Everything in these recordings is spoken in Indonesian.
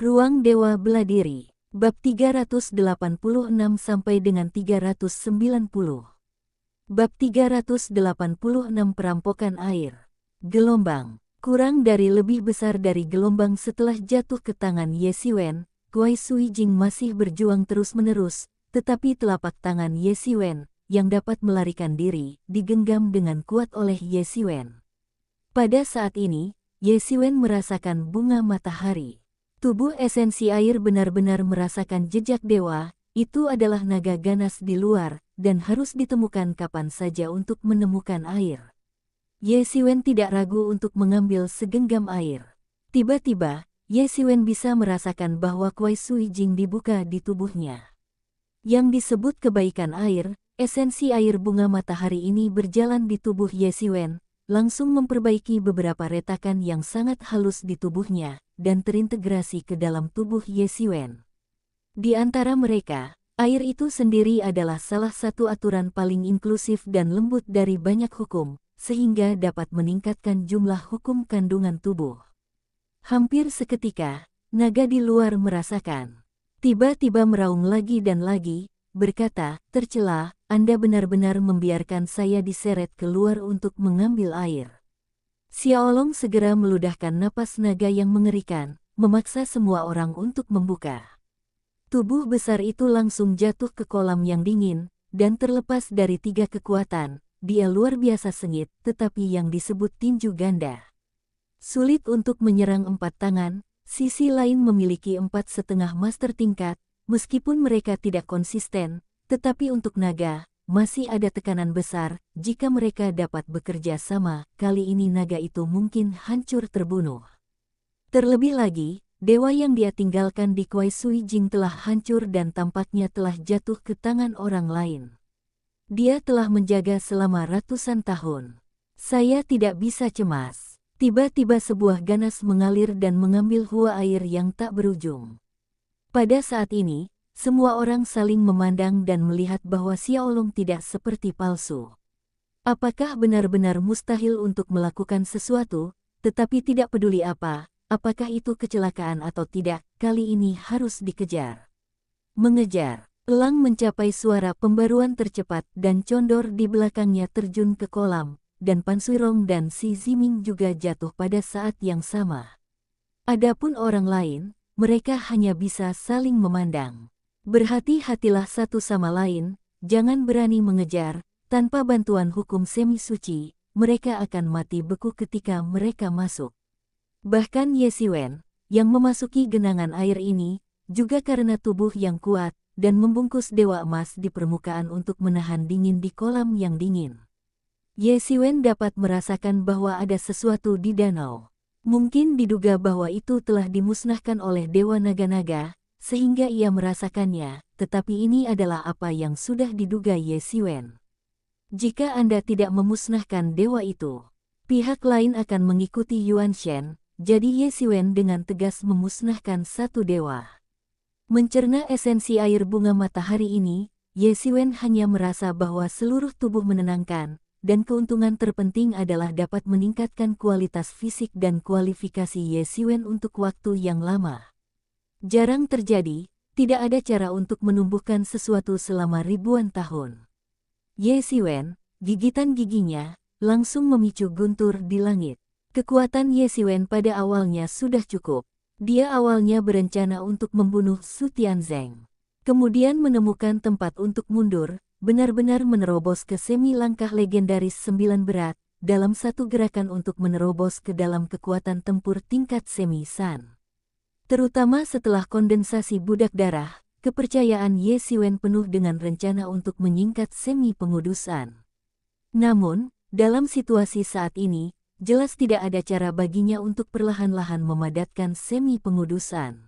Ruang Dewa Beladiri, bab 386 sampai dengan 390. Bab 386 Perampokan Air. Gelombang. Kurang dari lebih besar dari gelombang setelah jatuh ke tangan Ye Xiwen, Kuai Sui Jing masih berjuang terus-menerus, tetapi telapak tangan Ye Xiwen, yang dapat melarikan diri, digenggam dengan kuat oleh Ye Xiwen. Pada saat ini, Ye Xiwen merasakan bunga matahari. Tubuh esensi air benar-benar merasakan jejak dewa, itu adalah naga ganas di luar, dan harus ditemukan kapan saja untuk menemukan air. Ye Xiwen tidak ragu untuk mengambil segenggam air. Tiba-tiba, Ye Xiwen bisa merasakan bahwa Kuai Sui Jing dibuka di tubuhnya. Yang disebut kebaikan air, esensi air bunga matahari ini berjalan di tubuh Ye Xiwen, langsung memperbaiki beberapa retakan yang sangat halus di tubuhnya, dan terintegrasi ke dalam tubuh Ye Xiwen. Di antara mereka, air itu sendiri adalah salah satu aturan paling inklusif dan lembut dari banyak hukum, sehingga dapat meningkatkan jumlah hukum kandungan tubuh. Hampir seketika, naga di luar merasakan. Tiba-tiba meraung lagi dan lagi, berkata, "Tercela, Anda benar-benar membiarkan saya diseret keluar untuk mengambil air." Xiaolong segera meludahkan napas naga yang mengerikan, memaksa semua orang untuk membuka. Tubuh besar itu langsung jatuh ke kolam yang dingin, dan terlepas dari 3 kekuatan, dia luar biasa sengit, tetapi yang disebut tinju ganda. Sulit untuk menyerang 4 tangan, sisi lain memiliki 4,5 master tingkat, meskipun mereka tidak konsisten, tetapi untuk naga, masih ada tekanan besar. Jika mereka dapat bekerja sama, kali ini naga itu mungkin hancur terbunuh. Terlebih lagi, dewa yang dia tinggalkan di Kuai Sui Jing telah hancur dan tampaknya telah jatuh ke tangan orang lain. Dia telah menjaga selama ratusan tahun. Saya tidak bisa cemas. Tiba-tiba sebuah ganas mengalir dan mengambil hua air yang tak berujung. Pada saat ini, semua orang saling memandang dan melihat bahwa Xiaolong tidak seperti palsu. Apakah benar-benar mustahil untuk melakukan sesuatu, tetapi tidak peduli apakah itu kecelakaan atau tidak, kali ini harus dikejar. Mengejar. Elang mencapai suara pembaruan tercepat dan condor di belakangnya terjun ke kolam, dan Pan Suirong dan Si Ziming juga jatuh pada saat yang sama. Adapun orang lain, mereka hanya bisa saling memandang. Berhati-hatilah satu sama lain, jangan berani mengejar, tanpa bantuan hukum semi suci, mereka akan mati beku ketika mereka masuk. Bahkan Ye Xiwen, yang memasuki genangan air ini, juga karena tubuh yang kuat, dan membungkus dewa emas di permukaan untuk menahan dingin di kolam yang dingin. Ye Xiwen dapat merasakan bahwa ada sesuatu di danau. Mungkin diduga bahwa itu telah dimusnahkan oleh dewa naga-naga, sehingga ia merasakannya, tetapi ini adalah apa yang sudah diduga Ye Xiwen. Jika Anda tidak memusnahkan dewa itu, pihak lain akan mengikuti Yuan Shen, jadi Ye Xiwen dengan tegas memusnahkan satu dewa. Mencerna esensi air bunga matahari ini, Ye Xiwen hanya merasa bahwa seluruh tubuh menenangkan, dan keuntungan terpenting adalah dapat meningkatkan kualitas fisik dan kualifikasi Ye Xiwen untuk waktu yang lama. Jarang terjadi, tidak ada cara untuk menumbuhkan sesuatu selama ribuan tahun. Ye Xiwen, gigitan giginya, langsung memicu guntur di langit. Kekuatan Ye Xiwen pada awalnya sudah cukup. Dia awalnya berencana untuk membunuh Su Tianzeng. Kemudian menemukan tempat untuk mundur, benar-benar menerobos ke semi langkah legendaris 9 berat, dalam satu gerakan untuk menerobos ke dalam kekuatan tempur tingkat semi-san. Terutama setelah kondensasi budak darah, kepercayaan Ye Xiwen penuh dengan rencana untuk menyingkat semi-pengudusan. Namun, dalam situasi saat ini, jelas tidak ada cara baginya untuk perlahan-lahan memadatkan semi-pengudusan.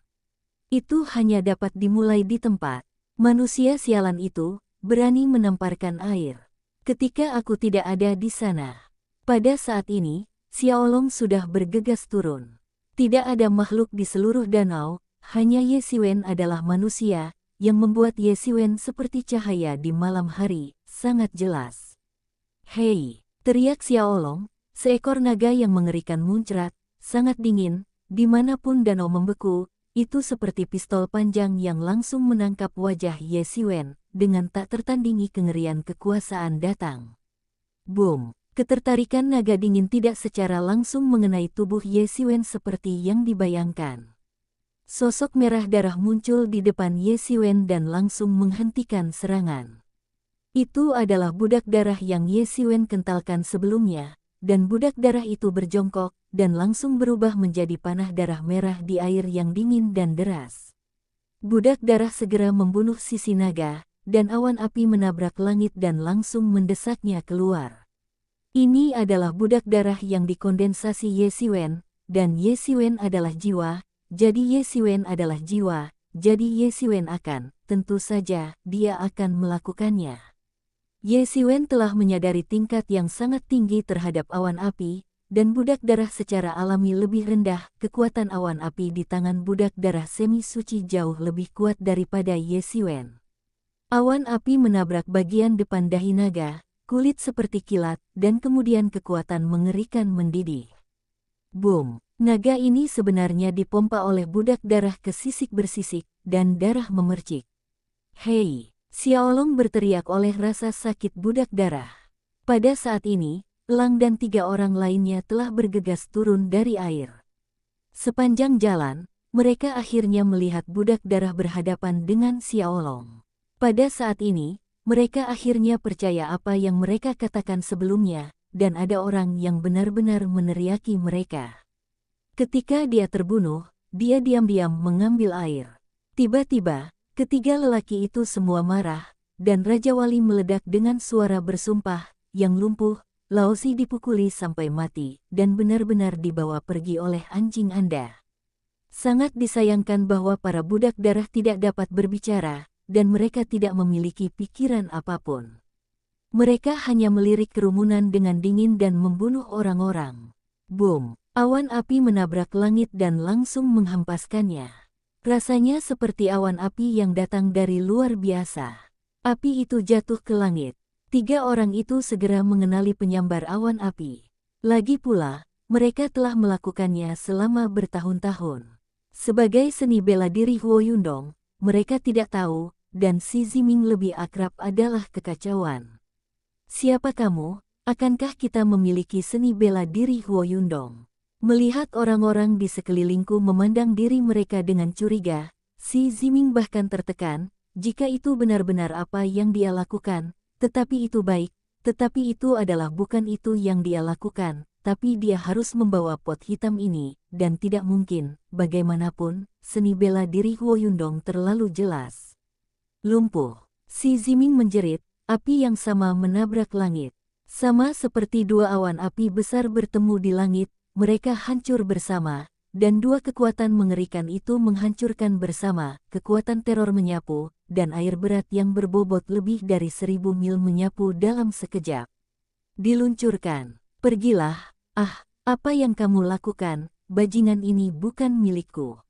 Itu hanya dapat dimulai di tempat. Manusia sialan itu berani menamparkan air. Ketika aku tidak ada di sana. Pada saat ini, Xiaolong sudah bergegas turun. Tidak ada makhluk di seluruh danau, hanya Ye Xiwen adalah manusia, yang membuat Ye Xiwen seperti cahaya di malam hari, sangat jelas. "Hei!" teriak Xiaolong, seekor naga yang mengerikan muncrat, sangat dingin, dimanapun danau membeku, itu seperti pistol panjang yang langsung menangkap wajah Ye Xiwen, dengan tak tertandingi kengerian kekuasaan datang. Boom! Ketertarikan naga dingin tidak secara langsung mengenai tubuh Ye Xiwen seperti yang dibayangkan. Sosok merah darah muncul di depan Ye Xiwen dan langsung menghentikan serangan. Itu adalah budak darah yang Ye Xiwen kentalkan sebelumnya, dan budak darah itu berjongkok, dan langsung berubah menjadi panah darah merah di air yang dingin dan deras. Budak darah segera membunuh sisi naga, dan awan api menabrak langit dan langsung mendesaknya keluar. Ini adalah budak darah yang dikondensasi Ye Xiwen, dan Ye Xiwen adalah jiwa, jadi Ye Xiwen adalah jiwa, jadi Ye Xiwen akan, tentu saja, dia akan melakukannya. Ye Xiwen telah menyadari tingkat yang sangat tinggi terhadap awan api, dan budak darah secara alami lebih rendah. Kekuatan awan api di tangan budak darah semi suci jauh lebih kuat daripada Ye Xiwen. Awan api menabrak bagian depan dahi naga, kulit seperti kilat, dan kemudian kekuatan mengerikan mendidih. Boom! Naga ini sebenarnya dipompa oleh budak darah ke sisik bersisik, dan darah memercik. Hei! Xiaolong berteriak oleh rasa sakit budak darah. Pada saat ini, Lang dan 3 orang lainnya telah bergegas turun dari air. Sepanjang jalan, mereka akhirnya melihat budak darah berhadapan dengan Xiaolong. Pada saat ini, mereka akhirnya percaya apa yang mereka katakan sebelumnya, dan ada orang yang benar-benar meneriaki mereka. Ketika dia terbunuh, dia diam-diam mengambil air. Tiba-tiba, ketiga lelaki itu semua marah, dan Raja Wali meledak dengan suara bersumpah, yang lumpuh, Laozi dipukuli sampai mati, dan benar-benar dibawa pergi oleh anjing Anda. Sangat disayangkan bahwa para budak darah tidak dapat berbicara, dan mereka tidak memiliki pikiran apapun. Mereka hanya melirik kerumunan dengan dingin dan membunuh orang-orang. Boom! Awan api menabrak langit dan langsung menghempaskannya. Rasanya seperti awan api yang datang dari luar biasa. Api itu jatuh ke langit. 3 orang itu segera mengenali penyambar awan api. Lagi pula, mereka telah melakukannya selama bertahun-tahun. Sebagai seni bela diri Huo Yundong, mereka tidak tahu, dan Xi Ziming lebih akrab adalah kekacauan. Siapa kamu? Akankah kita memiliki seni bela diri Huo Yundong? Melihat orang-orang di sekelilingku memandang diri mereka dengan curiga, Xi Ziming bahkan tertekan, jika itu benar-benar apa yang dia lakukan, tetapi itu baik, tetapi itu adalah bukan itu yang dia lakukan, tapi dia harus membawa pot hitam ini, dan tidak mungkin, bagaimanapun, seni bela diri Huo Yundong terlalu jelas. Lumpuh. Xi Ziming menjerit, api yang sama menabrak langit. Sama seperti 2 awan api besar bertemu di langit, mereka hancur bersama, dan 2 kekuatan mengerikan itu menghancurkan bersama. Kekuatan teror menyapu, dan air berat yang berbobot lebih dari 1000 mil menyapu dalam sekejap. Diluncurkan. Pergilah, apa yang kamu lakukan, bajingan ini bukan milikku.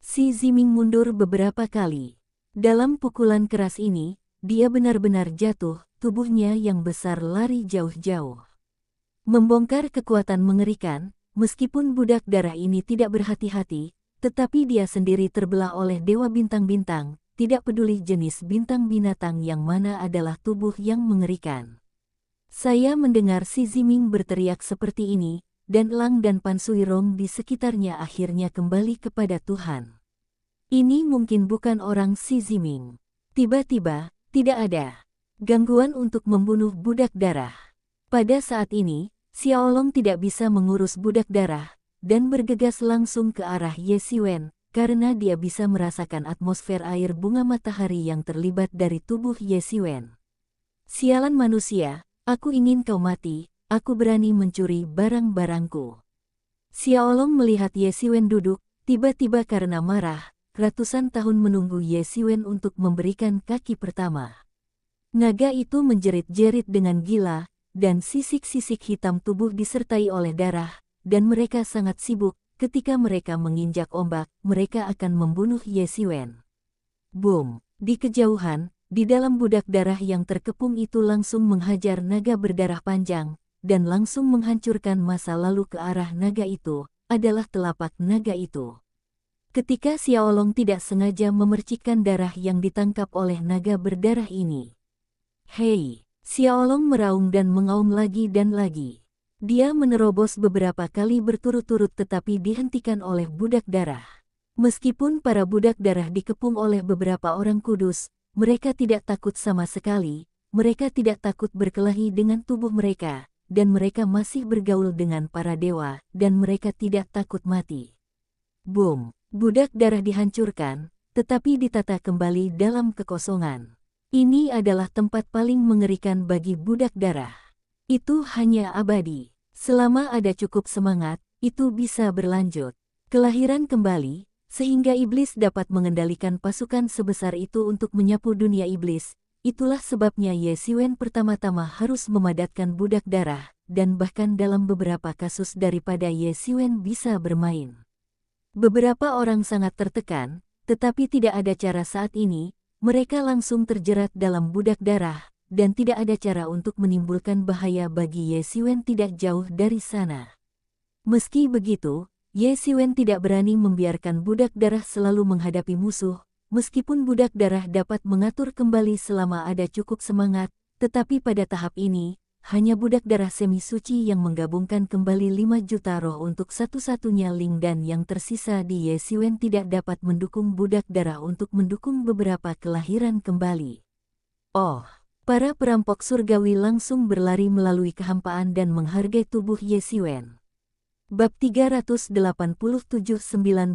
Xi Ziming mundur beberapa kali. Dalam pukulan keras ini, dia benar-benar jatuh, tubuhnya yang besar lari jauh-jauh. Membongkar kekuatan mengerikan, meskipun budak darah ini tidak berhati-hati, tetapi dia sendiri terbelah oleh dewa bintang-bintang, tidak peduli jenis bintang binatang yang mana adalah tubuh yang mengerikan. Saya mendengar Xi Ziming berteriak seperti ini, dan Lang dan Pan Suirong di sekitarnya akhirnya kembali kepada Tuhan. Ini mungkin bukan orang Xi Ziming. Tiba-tiba, tidak ada gangguan untuk membunuh budak darah. Pada saat ini, Xiaolong tidak bisa mengurus budak darah, dan bergegas langsung ke arah Ye Xiwen, karena dia bisa merasakan atmosfer air bunga matahari yang terlibat dari tubuh Ye Xiwen. Sialan manusia, aku ingin kau mati, aku berani mencuri barang-barangku. Xiaolong melihat Ye Xiwen duduk, tiba-tiba karena marah, ratusan tahun menunggu Ye Xiwen untuk memberikan kaki pertama. Naga itu menjerit-jerit dengan gila, dan sisik-sisik hitam tubuh disertai oleh darah, dan mereka sangat sibuk, ketika mereka menginjak ombak, mereka akan membunuh Ye Xiwen. Boom! Di kejauhan, di dalam budak darah yang terkepung itu langsung menghajar naga berdarah panjang, dan langsung menghancurkan masa lalu ke arah naga itu, adalah telapak naga itu. Ketika Xiaolong tidak sengaja memercikkan darah yang ditangkap oleh naga berdarah ini. Hei, Xiaolong meraung dan mengaum lagi dan lagi. Dia menerobos beberapa kali berturut-turut tetapi dihentikan oleh budak darah. Meskipun para budak darah dikepung oleh beberapa orang kudus, mereka tidak takut sama sekali, mereka tidak takut berkelahi dengan tubuh mereka, dan mereka masih bergaul dengan para dewa, dan mereka tidak takut mati. Boom! Budak darah dihancurkan, tetapi ditata kembali dalam kekosongan. Ini adalah tempat paling mengerikan bagi budak darah. Itu hanya abadi. Selama ada cukup semangat, itu bisa berlanjut. Kelahiran kembali, sehingga iblis dapat mengendalikan pasukan sebesar itu untuk menyapu dunia iblis. Itulah sebabnya Ye Xiwen pertama-tama harus memadatkan budak darah, dan bahkan dalam beberapa kasus daripada Ye Xiwen bisa bermain. Beberapa orang sangat tertekan, tetapi tidak ada cara saat ini, mereka langsung terjerat dalam budak darah, dan tidak ada cara untuk menimbulkan bahaya bagi Ye Xiwen tidak jauh dari sana. Meski begitu, Ye Xiwen tidak berani membiarkan budak darah selalu menghadapi musuh, meskipun budak darah dapat mengatur kembali selama ada cukup semangat, tetapi pada tahap ini, hanya budak darah semi suci yang menggabungkan kembali 5 juta roh untuk satu-satunya Ling dan yang tersisa di Ye Xiwen tidak dapat mendukung budak darah untuk mendukung beberapa kelahiran kembali. Oh, para perampok surgawi langsung berlari melalui kehampaan dan menghargai tubuh Ye Xiwen. Bab 387-9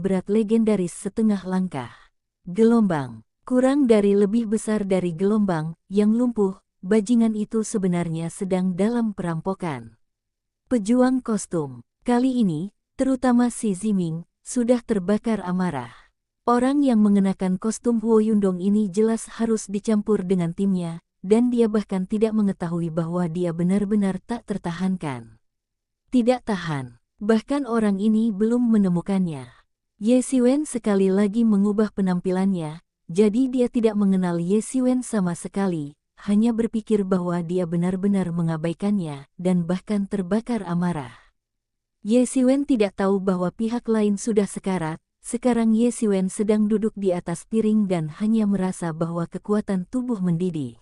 berat legendaris setengah langkah. Gelombang. Kurang dari lebih besar dari gelombang yang lumpuh. Bajingan itu sebenarnya sedang dalam perampokan. Pejuang kostum, kali ini, terutama si Ziming, sudah terbakar amarah. Orang yang mengenakan kostum Huo Yundong ini jelas harus dicampur dengan timnya, dan dia bahkan tidak mengetahui bahwa dia benar-benar tak tertahankan. Tidak tahan, bahkan orang ini belum menemukannya. Ye Xiwen sekali lagi mengubah penampilannya, jadi dia tidak mengenal Ye Xiwen sama sekali. Hanya berpikir bahwa dia benar-benar mengabaikannya dan bahkan terbakar amarah. Ye Xiwen tidak tahu bahwa pihak lain sudah sekarat, sekarang Ye Xiwen sedang duduk di atas piring dan hanya merasa bahwa kekuatan tubuh mendidih.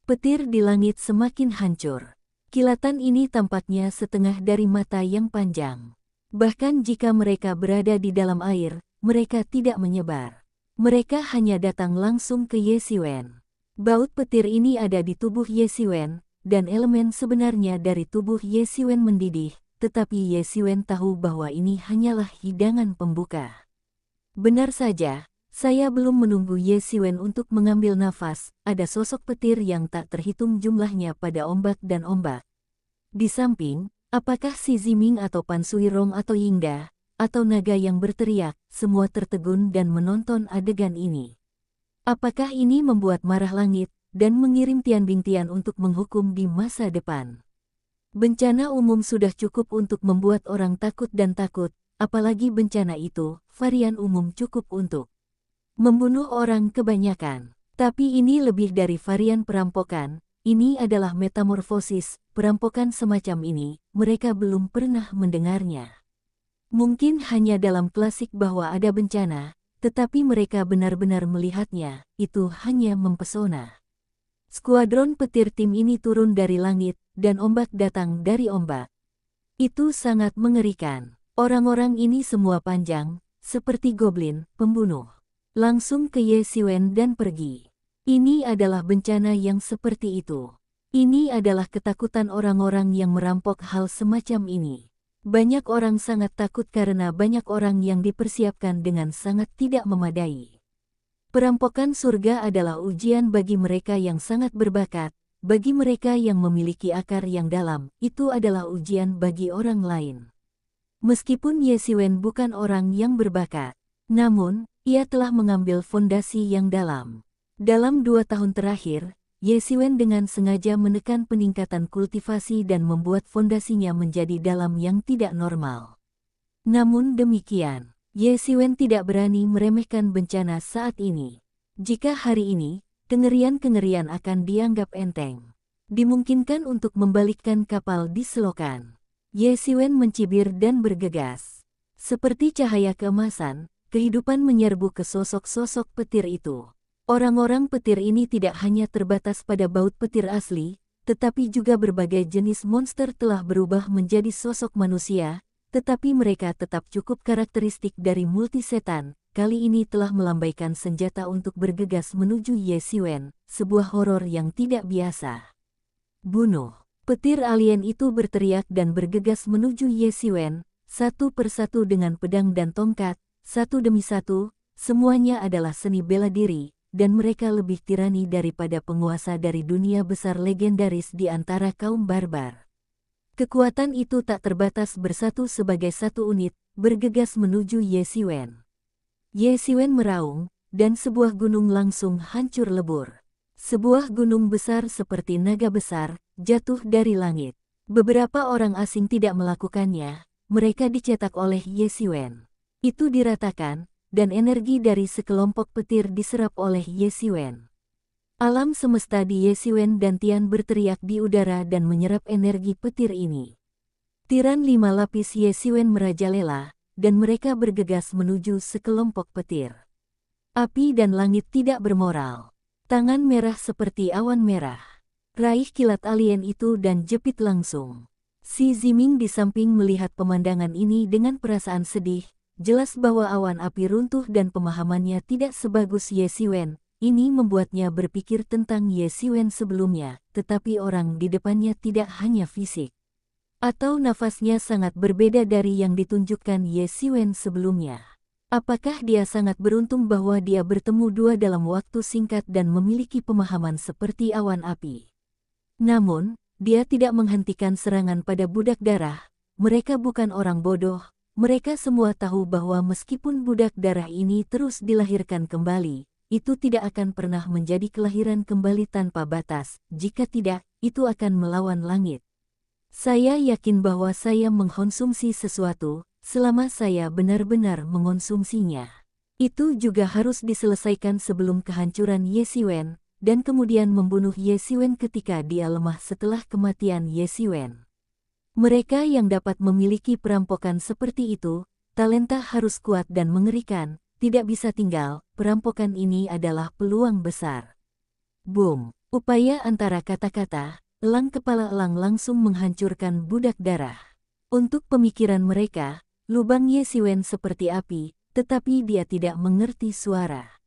Petir di langit semakin hancur. Kilatan ini tampaknya setengah dari mata yang panjang. Bahkan jika mereka berada di dalam air, mereka tidak menyebar. Mereka hanya datang langsung ke Ye Xiwen. Baut petir ini ada di tubuh Ye Xiwen, dan elemen sebenarnya dari tubuh Ye Xiwen mendidih, tetapi Ye Xiwen tahu bahwa ini hanyalah hidangan pembuka. Benar saja, saya belum menunggu Ye Xiwen untuk mengambil nafas, ada sosok petir yang tak terhitung jumlahnya pada ombak dan ombak. Di samping, apakah si Ziming atau Pan Suirong atau Yingda, atau naga yang berteriak, semua tertegun dan menonton adegan ini. Apakah ini membuat marah langit, dan mengirim Tian Bingtian untuk menghukum di masa depan? Bencana umum sudah cukup untuk membuat orang takut dan takut, apalagi bencana itu, varian umum cukup untuk membunuh orang kebanyakan. Tapi ini lebih dari varian perampokan, ini adalah metamorfosis, perampokan semacam ini, mereka belum pernah mendengarnya. Mungkin hanya dalam klasik bahwa ada bencana, tetapi mereka benar-benar melihatnya, itu hanya mempesona. Skuadron petir tim ini turun dari langit, dan ombak datang dari ombak. Itu sangat mengerikan. Orang-orang ini semua panjang, seperti goblin, pembunuh. Langsung ke Ye Xiwen dan pergi. Ini adalah bencana yang seperti itu. Ini adalah ketakutan orang-orang yang merampok hal semacam ini. Banyak orang sangat takut karena banyak orang yang dipersiapkan dengan sangat tidak memadai. Perampokan surga adalah ujian bagi mereka yang sangat berbakat, bagi mereka yang memiliki akar yang dalam, itu adalah ujian bagi orang lain. Meskipun Ye Xiwen bukan orang yang berbakat, namun, ia telah mengambil fondasi yang dalam. Dalam 2 tahun terakhir, Ye Xiwen dengan sengaja menekan peningkatan kultivasi dan membuat fondasinya menjadi dalam yang tidak normal. Namun demikian, Ye Xiwen tidak berani meremehkan bencana saat ini. Jika hari ini, kengerian-kengerian akan dianggap enteng. Dimungkinkan untuk membalikkan kapal di selokan. Ye Xiwen mencibir dan bergegas. Seperti cahaya keemasan, kehidupan menyerbu ke sosok-sosok petir itu. Orang-orang petir ini tidak hanya terbatas pada baut petir asli, tetapi juga berbagai jenis monster telah berubah menjadi sosok manusia, tetapi mereka tetap cukup karakteristik dari multisetan. Kali ini telah melambaikan senjata untuk bergegas menuju Ye Xiwen, sebuah horor yang tidak biasa. Bunuh! Petir alien itu berteriak dan bergegas menuju Ye Xiwen, satu persatu dengan pedang dan tongkat, satu demi satu, semuanya adalah seni bela diri, dan mereka lebih tirani daripada penguasa dari dunia besar legendaris di antara kaum barbar. Kekuatan itu tak terbatas bersatu sebagai satu unit, bergegas menuju Ye Xiwen. Ye Xiwen meraung, dan sebuah gunung langsung hancur lebur. Sebuah gunung besar seperti naga besar, jatuh dari langit. Beberapa orang asing tidak melakukannya, mereka dicetak oleh Ye Xiwen. Itu diratakan, dan energi dari sekelompok petir diserap oleh Ye Xiwen. Alam semesta di Ye Xiwen dan Tian berteriak di udara dan menyerap energi petir ini. Tiran 5 lapis Ye Xiwen merajalela, dan mereka bergegas menuju sekelompok petir. Api dan langit tidak bermoral. Tangan merah seperti awan merah. Raih kilat alien itu dan jepit langsung. Si Ziming di samping melihat pemandangan ini dengan perasaan sedih, jelas bahwa awan api runtuh dan pemahamannya tidak sebagus Ye Xiwen. Ini membuatnya berpikir tentang Ye Xiwen sebelumnya, tetapi orang di depannya tidak hanya fisik. Atau nafasnya sangat berbeda dari yang ditunjukkan Ye Xiwen sebelumnya. Apakah dia sangat beruntung bahwa dia bertemu dua dalam waktu singkat dan memiliki pemahaman seperti awan api? Namun, dia tidak menghentikan serangan pada budak darah. Mereka bukan orang bodoh, mereka semua tahu bahwa meskipun budak darah ini terus dilahirkan kembali, itu tidak akan pernah menjadi kelahiran kembali tanpa batas. Jika tidak, itu akan melawan langit. Saya yakin bahwa saya mengkonsumsi sesuatu, selama saya benar-benar mengonsumsinya. Itu juga harus diselesaikan sebelum kehancuran Ye Xiwen, dan kemudian membunuh Ye Xiwen ketika dia lemah setelah kematian Ye Xiwen. Mereka yang dapat memiliki perampokan seperti itu, talenta harus kuat dan mengerikan, tidak bisa tinggal, perampokan ini adalah peluang besar. Boom! Upaya antara kata-kata, elang kepala elang langsung menghancurkan budak darah. Untuk pemikiran mereka, lubang Ye Xiwen seperti api, tetapi dia tidak mengerti suara.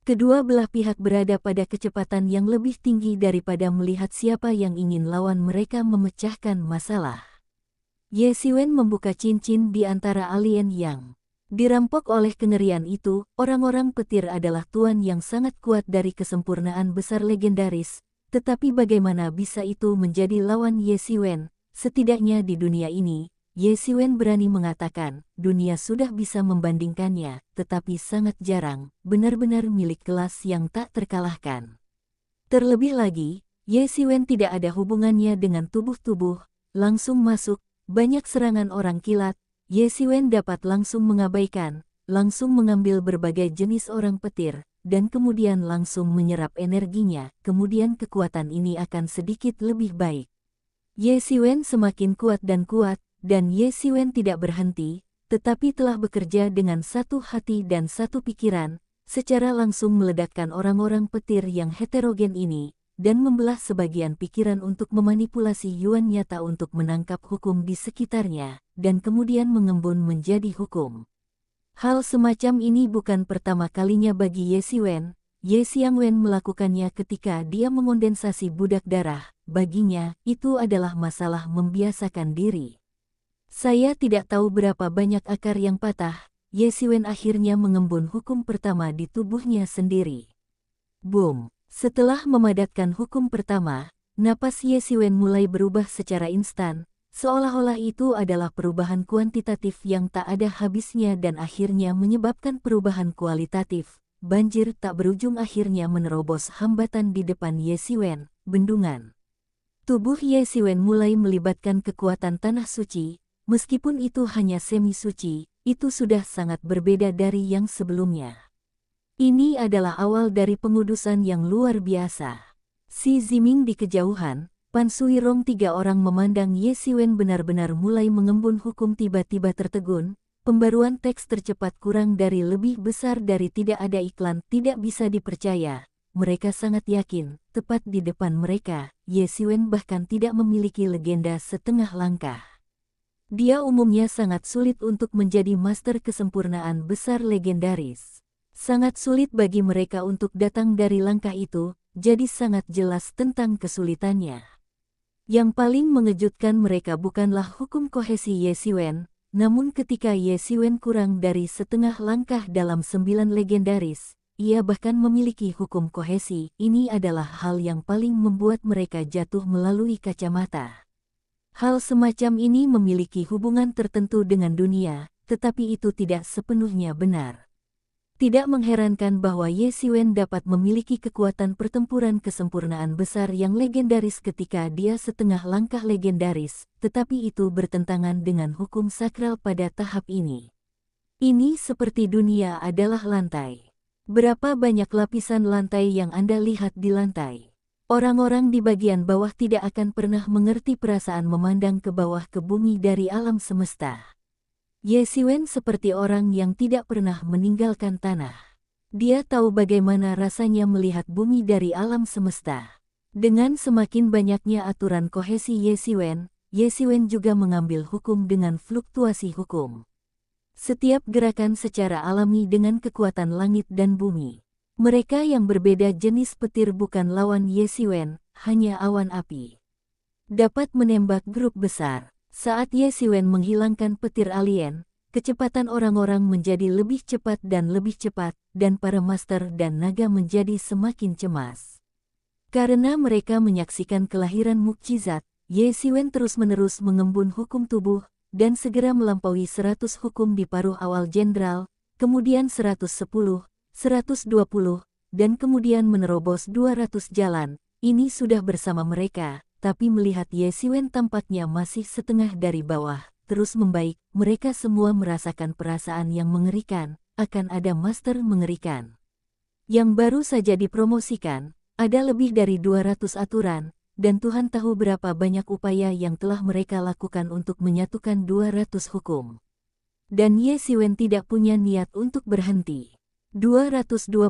Kedua belah pihak berada pada kecepatan yang lebih tinggi daripada melihat siapa yang ingin lawan mereka memecahkan masalah. Ye Xiwen membuka cincin di antara alien yang dirampok oleh kengerian itu. Orang-orang petir adalah tuan yang sangat kuat dari kesempurnaan besar legendaris. Tetapi bagaimana bisa itu menjadi lawan Ye Xiwen? Setidaknya di dunia ini, Ye Xiwen berani mengatakan, dunia sudah bisa membandingkannya, tetapi sangat jarang, benar-benar milik kelas yang tak terkalahkan. Terlebih lagi, Ye Xiwen tidak ada hubungannya dengan tubuh-tubuh, langsung masuk, banyak serangan orang kilat, Ye Xiwen dapat langsung mengabaikan, langsung mengambil berbagai jenis orang petir, dan kemudian langsung menyerap energinya, kemudian kekuatan ini akan sedikit lebih baik. Ye Xiwen semakin kuat, dan Ye Xiwen tidak berhenti, tetapi telah bekerja dengan satu hati dan satu pikiran, secara langsung meledakkan orang-orang petir yang heterogen ini, dan membelah sebagian pikiran untuk memanipulasi Yuan nyata untuk menangkap hukum di sekitarnya, dan kemudian mengembun menjadi hukum. Hal semacam ini bukan pertama kalinya bagi Ye Xiwen. Ye Xiangwen melakukannya ketika dia mengondensasi budak darah. Baginya, itu adalah masalah membiasakan diri. Saya tidak tahu berapa banyak akar yang patah. Ye Xiwen akhirnya mengembun hukum pertama di tubuhnya sendiri. Boom! Setelah memadatkan hukum pertama, napas Ye Xiwen mulai berubah secara instan. Seolah-olah itu adalah perubahan kuantitatif yang tak ada habisnya dan akhirnya menyebabkan perubahan kualitatif. Banjir tak berujung akhirnya menerobos hambatan di depan Ye Xiwen, bendungan. Tubuh Ye Xiwen mulai melibatkan kekuatan tanah suci, meskipun itu hanya semi-suci, itu sudah sangat berbeda dari yang sebelumnya. Ini adalah awal dari pengudusan yang luar biasa. Si Ziming di kejauhan, Pan Suirong, tiga orang memandang Ye Xiwen benar-benar mulai mengembun hukum tiba-tiba tertegun, Pembaruan teks tercepat kurang dari lebih besar dari tidak ada iklan tidak bisa dipercaya. Mereka sangat yakin, tepat di depan mereka, Ye Xiwen bahkan tidak memiliki legenda setengah langkah. Dia umumnya sangat sulit untuk menjadi master kesempurnaan besar legendaris. Sangat sulit bagi mereka untuk datang dari langkah itu, jadi sangat jelas tentang kesulitannya. Yang paling mengejutkan mereka bukanlah hukum kohesi Ye Xiwen, namun ketika Ye Xiwen kurang dari setengah langkah dalam 9 legendaris, ia bahkan memiliki hukum kohesi. Ini adalah hal yang paling membuat mereka jatuh melalui kacamata. Hal semacam ini memiliki hubungan tertentu dengan dunia, tetapi itu tidak sepenuhnya benar. Tidak mengherankan bahwa Ye Xiwen dapat memiliki kekuatan pertempuran kesempurnaan besar yang legendaris ketika dia setengah langkah legendaris, tetapi itu bertentangan dengan hukum sakral pada tahap ini. Ini seperti dunia adalah lantai. Berapa banyak lapisan lantai yang Anda lihat di lantai? Orang-orang di bagian bawah tidak akan pernah mengerti perasaan memandang ke bawah ke bumi dari alam semesta. Ye Xiwen seperti orang yang tidak pernah meninggalkan tanah. Dia tahu bagaimana rasanya melihat bumi dari alam semesta. Dengan semakin banyaknya aturan kohesi Ye Xiwen juga mengambil hukum dengan fluktuasi hukum. Setiap gerakan secara alami dengan kekuatan langit dan bumi. Mereka yang berbeda jenis petir bukan lawan Ye Xiwen, hanya awan api. Dapat menembak grup besar. Saat Ye Xiwen menghilangkan petir alien, kecepatan orang-orang menjadi lebih cepat, dan para master dan naga menjadi semakin cemas. Karena mereka menyaksikan kelahiran mukjizat, Ye Xiwen terus-menerus mengembun hukum tubuh, dan segera melampaui 100 hukum di paruh awal jenderal, kemudian 110, 120, dan kemudian menerobos 200 jalan. Ini sudah bersama mereka. Tapi melihat Ye Xiwen tampaknya masih setengah dari bawah, terus membaik, mereka semua merasakan perasaan yang mengerikan, akan ada master mengerikan. Yang baru saja dipromosikan, ada lebih dari 200 aturan, dan Tuhan tahu berapa banyak upaya yang telah mereka lakukan untuk menyatukan 200 hukum. Dan Ye Xiwen tidak punya niat untuk berhenti. 220,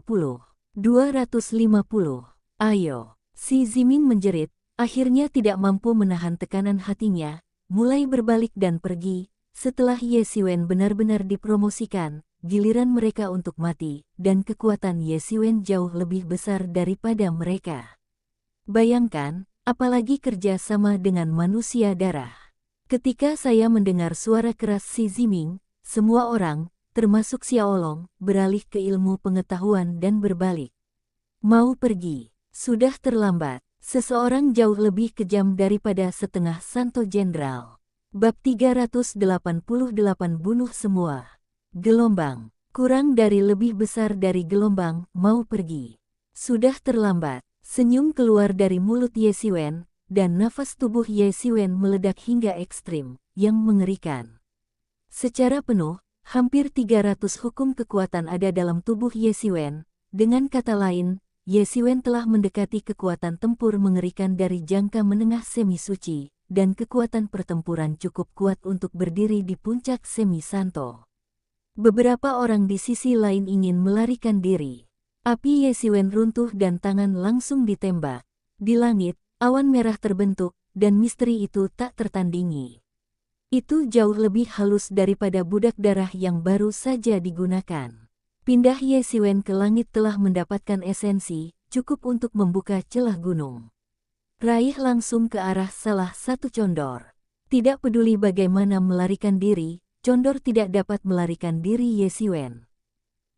250, ayo, si Ziming menjerit. Akhirnya tidak mampu menahan tekanan hatinya, mulai berbalik dan pergi. Setelah Ye Xiwen benar-benar dipromosikan, giliran mereka untuk mati, dan kekuatan Ye Xiwen jauh lebih besar daripada mereka. Bayangkan, apalagi kerja sama dengan manusia darah. Ketika saya mendengar suara keras si Ziming, semua orang, termasuk Xiaolong, beralih ke ilmu pengetahuan dan berbalik. Mau pergi, sudah terlambat. Seseorang jauh lebih kejam daripada setengah santo jenderal. Bab 388 bunuh semua. Gelombang. Kurang dari lebih besar dari gelombang, mau pergi. Sudah terlambat. Senyum keluar dari mulut Ye Xiwen, dan nafas tubuh Ye Xiwen meledak hingga ekstrim, yang mengerikan. Secara penuh, hampir 300 hukum kekuatan ada dalam tubuh Ye Xiwen. Dengan kata lain, Ye Xiwen telah mendekati kekuatan tempur mengerikan dari jangka menengah semi-suci, dan kekuatan pertempuran cukup kuat untuk berdiri di puncak semi-santo. Beberapa orang di sisi lain ingin melarikan diri. Api Ye Xiwen runtuh dan tangan langsung ditembak. Di langit, awan merah terbentuk, dan misteri itu tak tertandingi. Itu jauh lebih halus daripada budak darah yang baru saja digunakan. Pindah Ye Xiwen ke langit telah mendapatkan esensi, cukup untuk membuka celah gunung. Raih langsung ke arah salah satu condor. Tidak peduli bagaimana melarikan diri, condor tidak dapat melarikan diri Ye Xiwen.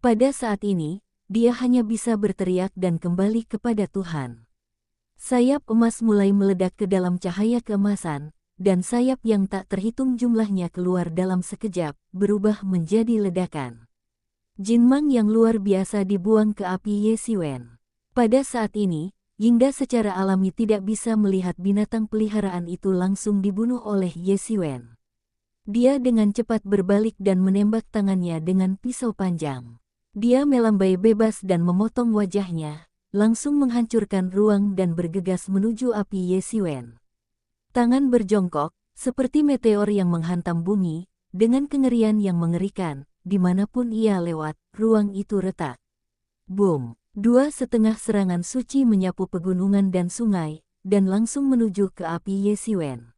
Pada saat ini, dia hanya bisa berteriak dan kembali kepada Tuhan. Sayap emas mulai meledak ke dalam cahaya keemasan, dan sayap yang tak terhitung jumlahnya keluar dalam sekejap, berubah menjadi ledakan. Jinmang yang luar biasa dibuang ke api Ye Xiwen. Pada saat ini, Yingda secara alami tidak bisa melihat binatang peliharaan itu langsung dibunuh oleh Ye Xiwen. Dia dengan cepat berbalik dan menembak tangannya dengan pisau panjang. Dia melambai bebas dan memotong wajahnya, langsung menghancurkan ruang dan bergegas menuju api Ye Xiwen. Tangan berjongkok, seperti meteor yang menghantam bumi, dengan kengerian yang mengerikan, dimanapun ia lewat, ruang itu retak. Boom! 2,5 serangan suci menyapu pegunungan dan sungai, dan langsung menuju ke api Ye Xiwen.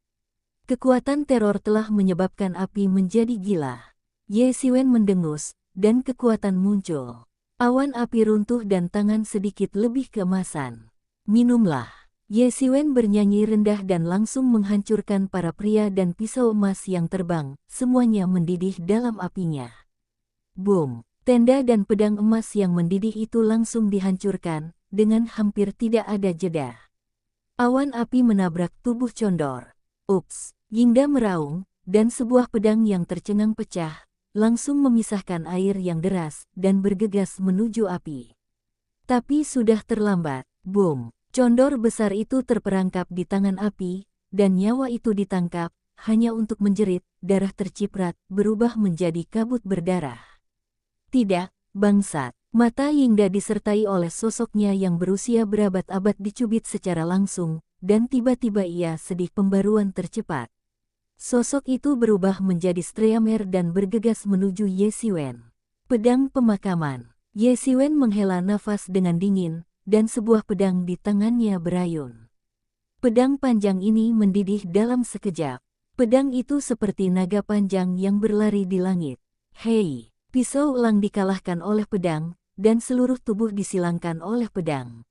Kekuatan teror telah menyebabkan api menjadi gila. Ye Xiwen mendengus, dan kekuatan muncul. Awan api runtuh dan tangan sedikit lebih keemasan. Minumlah. Ye Xiwen bernyanyi rendah dan langsung menghancurkan para pria dan pisau emas yang terbang, semuanya mendidih dalam apinya. Boom! Tenda dan pedang emas yang mendidih itu langsung dihancurkan, dengan hampir tidak ada jeda. Awan api menabrak tubuh Condor. Ups! Yingda meraung, dan sebuah pedang yang tercengang pecah, langsung memisahkan air yang deras dan bergegas menuju api. Tapi sudah terlambat. Boom! Condor besar itu terperangkap di tangan api, dan nyawa itu ditangkap, hanya untuk menjerit, darah terciprat, berubah menjadi kabut berdarah. Tidak, bangsat. Mata Yingda disertai oleh sosoknya yang berusia berabad-abad dicubit secara langsung, dan tiba-tiba ia sedih pembaruan tercepat. Sosok itu berubah menjadi Streamer dan bergegas menuju Ye Xiwen. Pedang pemakaman. Ye Xiwen menghela nafas dengan dingin, dan sebuah pedang di tangannya berayun. Pedang panjang ini mendidih dalam sekejap. Pedang itu seperti naga panjang yang berlari di langit. Hei! Pisau elang dikalahkan oleh pedang, dan seluruh tubuh disilangkan oleh pedang.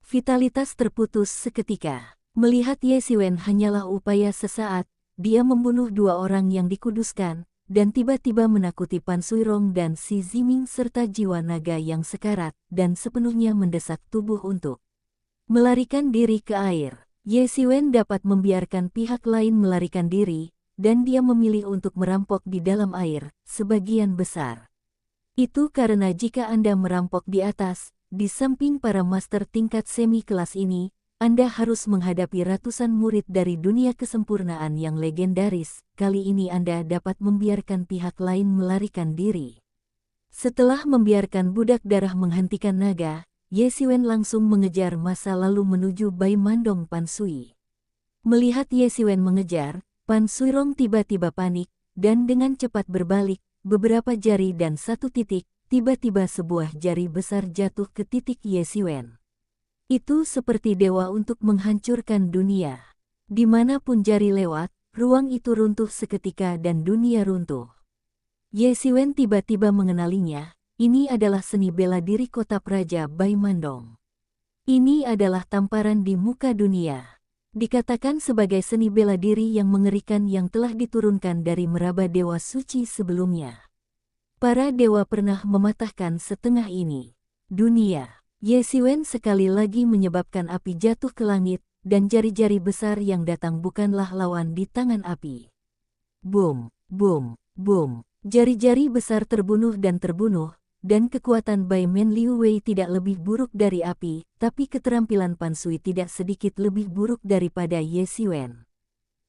Vitalitas terputus seketika. Melihat Ye Xiwen hanyalah upaya sesaat, dia membunuh 2 orang yang dikuduskan, dan tiba-tiba menakuti Pan Suirong dan Si Ziming serta jiwa naga yang sekarat, dan sepenuhnya mendesak tubuh untuk melarikan diri ke air. Ye Xiwen dapat membiarkan pihak lain melarikan diri, dan dia memilih untuk merampok di dalam air, sebagian besar. Itu karena jika Anda merampok di atas, di samping para master tingkat semi kelas ini, Anda harus menghadapi ratusan murid dari dunia kesempurnaan yang legendaris. Kali ini Anda dapat membiarkan pihak lain melarikan diri. Setelah membiarkan budak darah menghentikan naga, Ye Xiwen langsung mengejar masa lalu menuju Bai Mandong Pan Sui. Melihat Ye Xiwen mengejar, Pan Suirong tiba-tiba panik, dan dengan cepat berbalik, beberapa jari dan satu titik, tiba-tiba sebuah jari besar jatuh ke titik Ye Xiwen. Itu seperti dewa untuk menghancurkan dunia. Dimanapun jari lewat, ruang itu runtuh seketika dan dunia runtuh. Ye Xiwen tiba-tiba mengenalinya, ini adalah seni bela diri kota Praja Bai Mandong. Ini adalah tamparan di muka dunia. Dikatakan sebagai seni bela diri yang mengerikan yang telah diturunkan dari meraba dewa suci sebelumnya. Para dewa pernah mematahkan setengah ini. Dunia. Ye Xiwen sekali lagi menyebabkan api jatuh ke langit, dan jari-jari besar yang datang bukanlah lawan di tangan api. Boom, boom, boom. Jari-jari besar terbunuh, dan kekuatan Bai Men Liu Wei tidak lebih buruk dari api, tapi keterampilan Pan Sui tidak sedikit lebih buruk daripada Ye Xiwen.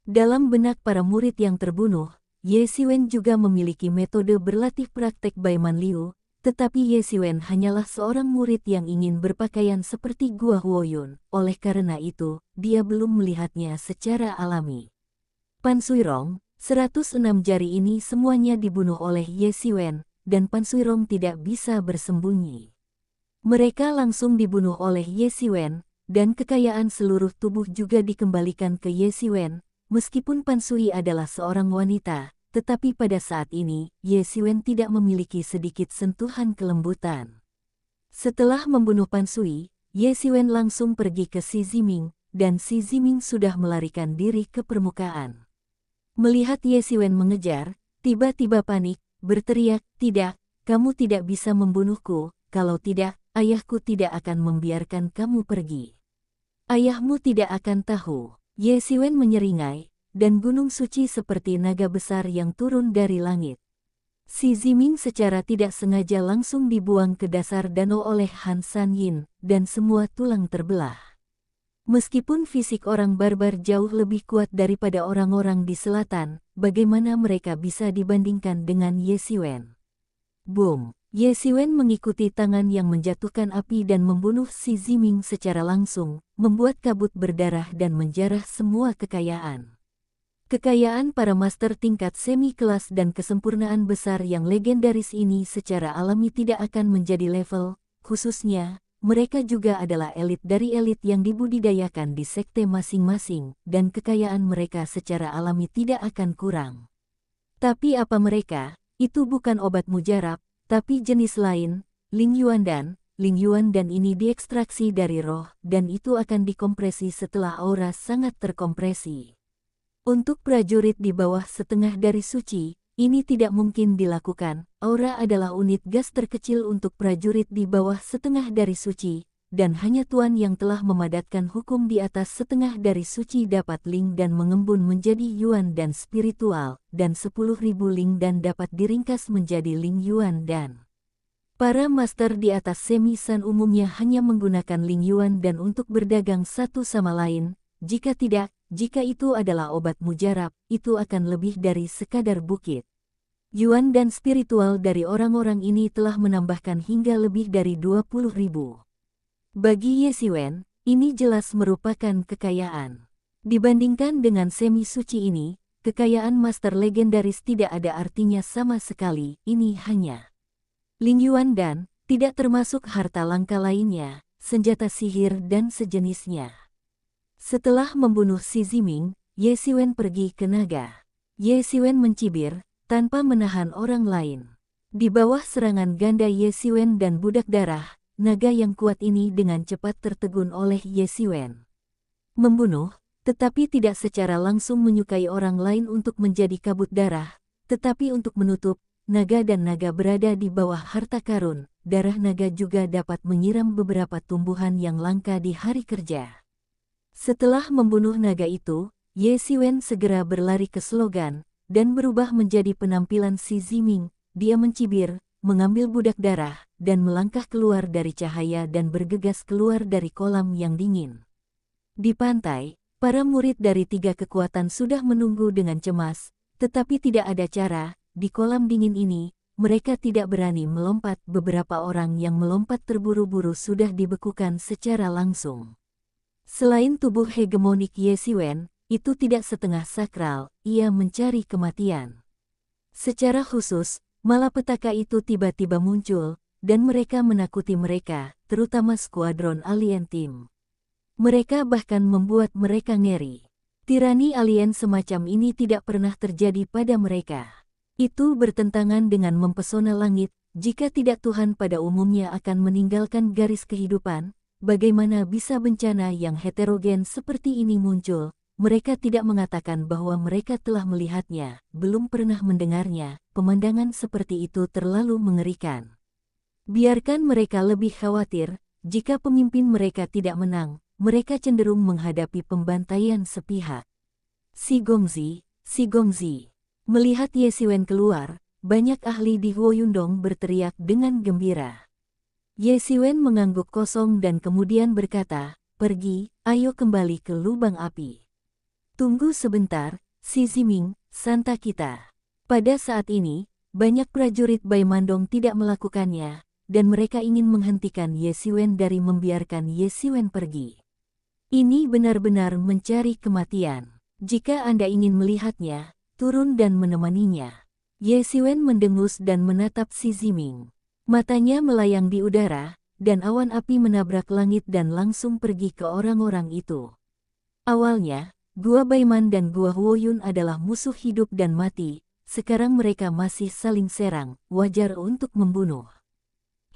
Dalam benak para murid yang terbunuh, Ye Xiwen juga memiliki metode berlatih praktek Bai Man Liu, tetapi Ye Xiwen hanyalah seorang murid yang ingin berpakaian seperti Gua Huoyun, oleh karena itu, dia belum melihatnya secara alami. Pan Suirong, 106 jari ini semuanya dibunuh oleh Ye Xiwen, dan Pan Suirong tidak bisa bersembunyi. Mereka langsung dibunuh oleh Ye Xiwen, dan kekayaan seluruh tubuh juga dikembalikan ke Ye Xiwen, meskipun Pan Sui adalah seorang wanita. Tetapi pada saat ini, Ye Xiwen tidak memiliki sedikit sentuhan kelembutan. Setelah membunuh Pan Sui, Ye Xiwen langsung pergi ke Si Ziming, dan Si Ziming sudah melarikan diri ke permukaan. Melihat Ye Xiwen mengejar, tiba-tiba panik, berteriak, "Tidak, kamu tidak bisa membunuhku, kalau tidak, ayahku tidak akan membiarkan kamu pergi. Ayahmu tidak akan tahu." Ye Xiwen menyeringai, dan gunung suci seperti naga besar yang turun dari langit. Si Ziming secara tidak sengaja langsung dibuang ke dasar danau oleh Han San Yin, dan semua tulang terbelah. Meskipun fisik orang barbar jauh lebih kuat daripada orang-orang di selatan, bagaimana mereka bisa dibandingkan dengan Ye Xiwen? Boom! Ye Xiwen mengikuti tangan yang menjatuhkan api dan membunuh Si Ziming secara langsung, membuat kabut berdarah dan menjarah semua kekayaan. Kekayaan para master tingkat semi-kelas dan kesempurnaan besar yang legendaris ini secara alami tidak akan menjadi level, khususnya, mereka juga adalah elit dari elit yang dibudidayakan di sekte masing-masing, dan kekayaan mereka secara alami tidak akan kurang. Tapi apa mereka? Itu bukan obat mujarab, tapi jenis lain, Ling Yuan dan ini diekstraksi dari roh, dan itu akan dikompresi setelah aura sangat terkompresi. Untuk prajurit di bawah setengah dari suci, ini tidak mungkin dilakukan. Aura adalah unit gas terkecil untuk prajurit di bawah setengah dari suci, dan hanya Tuan yang telah memadatkan hukum di atas setengah dari suci dapat Ling dan mengembun menjadi Yuan dan spiritual, dan 10.000 Ling dan dapat diringkas menjadi Ling Yuan dan. Para master di atas semi-san umumnya hanya menggunakan Ling Yuan dan untuk berdagang satu sama lain. Jika itu adalah obat mujarab, itu akan lebih dari sekadar bukit. Yuan dan spiritual dari orang-orang ini telah menambahkan hingga lebih dari 20.000. Bagi Ye Xiwen, ini jelas merupakan kekayaan. Dibandingkan dengan semi-suci ini, kekayaan master legendaris tidak ada artinya sama sekali, ini hanya Ling Yuan dan, tidak termasuk harta langka lainnya, senjata sihir dan sejenisnya. Setelah membunuh Xi Ziming, Ye Xiwen pergi ke naga. Ye Xiwen mencibir, tanpa menahan orang lain. Di bawah serangan ganda Ye Xiwen dan budak darah, naga yang kuat ini dengan cepat tertegun oleh Ye Xiwen. Membunuh, tetapi tidak secara langsung menyukai orang lain untuk menjadi kabut darah, tetapi untuk menutup, naga dan naga berada di bawah harta karun, darah naga juga dapat menyiram beberapa tumbuhan yang langka di hari kerja. Setelah membunuh naga itu, Ye Xiwen segera berlari ke slogan, dan berubah menjadi penampilan Xi Ziming. Dia mencibir, mengambil budak darah, dan melangkah keluar dari cahaya dan bergegas keluar dari kolam yang dingin. Di pantai, para murid dari 3 kekuatan sudah menunggu dengan cemas, tetapi tidak ada cara, di kolam dingin ini, mereka tidak berani melompat. Beberapa orang yang melompat terburu-buru sudah dibekukan secara langsung. Selain tubuh hegemonik Ye Xiwen, itu tidak setengah sakral, ia mencari kematian. Secara khusus, malapetaka itu tiba-tiba muncul, dan mereka menakuti mereka, terutama skuadron alien tim. Mereka bahkan membuat mereka ngeri. Tirani alien semacam ini tidak pernah terjadi pada mereka. Itu bertentangan dengan mempesona langit, jika tidak Tuhan pada umumnya akan meninggalkan garis kehidupan. Bagaimana bisa bencana yang heterogen seperti ini muncul? Mereka tidak mengatakan bahwa mereka telah melihatnya, belum pernah mendengarnya. Pemandangan seperti itu terlalu mengerikan. Biarkan mereka lebih khawatir, jika pemimpin mereka tidak menang, mereka cenderung menghadapi pembantaian sepihak. Si Gongzi. Melihat Ye Xiwen keluar, banyak ahli di Huoyundong berteriak dengan gembira. Ye Xiwen mengangguk kosong dan kemudian berkata, "Pergi, ayo kembali ke lubang api." "Tunggu sebentar, Xi Ziming, santa kita." Pada saat ini, banyak prajurit Bai Mandong tidak melakukannya, dan mereka ingin menghentikan Ye Xiwen dari membiarkan Ye Xiwen pergi. Ini benar-benar mencari kematian. Jika Anda ingin melihatnya, turun dan menemaninya. Ye Xiwen mendengus dan menatap Xi Ziming. Matanya melayang di udara, dan awan api menabrak langit dan langsung pergi ke orang-orang itu. Awalnya, Gua Baiman dan Gua Huoyun adalah musuh hidup dan mati, sekarang mereka masih saling serang, wajar untuk membunuh.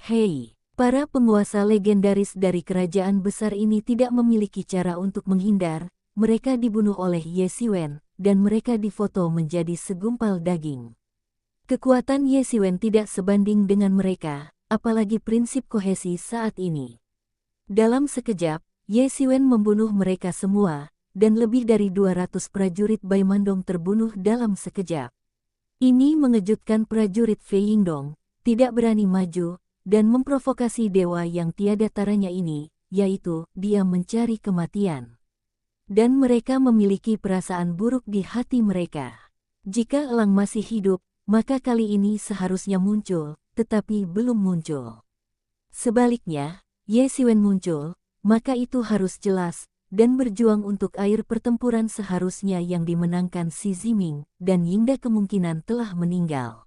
Hei, para penguasa legendaris dari kerajaan besar ini tidak memiliki cara untuk menghindar, mereka dibunuh oleh Ye Xiwen, dan mereka difoto menjadi segumpal daging. Kekuatan Ye Xiwen tidak sebanding dengan mereka, apalagi prinsip kohesi saat ini. Dalam sekejap, Ye Xiwen membunuh mereka semua, dan lebih dari 200 prajurit Bai Mandong terbunuh dalam sekejap. Ini mengejutkan prajurit Fei Yingdong, tidak berani maju, dan memprovokasi dewa yang tiada taranya ini, yaitu dia mencari kematian. Dan mereka memiliki perasaan buruk di hati mereka. Jika Elang masih hidup, maka kali ini seharusnya muncul, tetapi belum muncul. Sebaliknya, Ye Xiwen muncul, maka itu harus jelas, dan berjuang untuk air pertempuran seharusnya yang dimenangkan Xi Ziming, dan Yingda kemungkinan telah meninggal.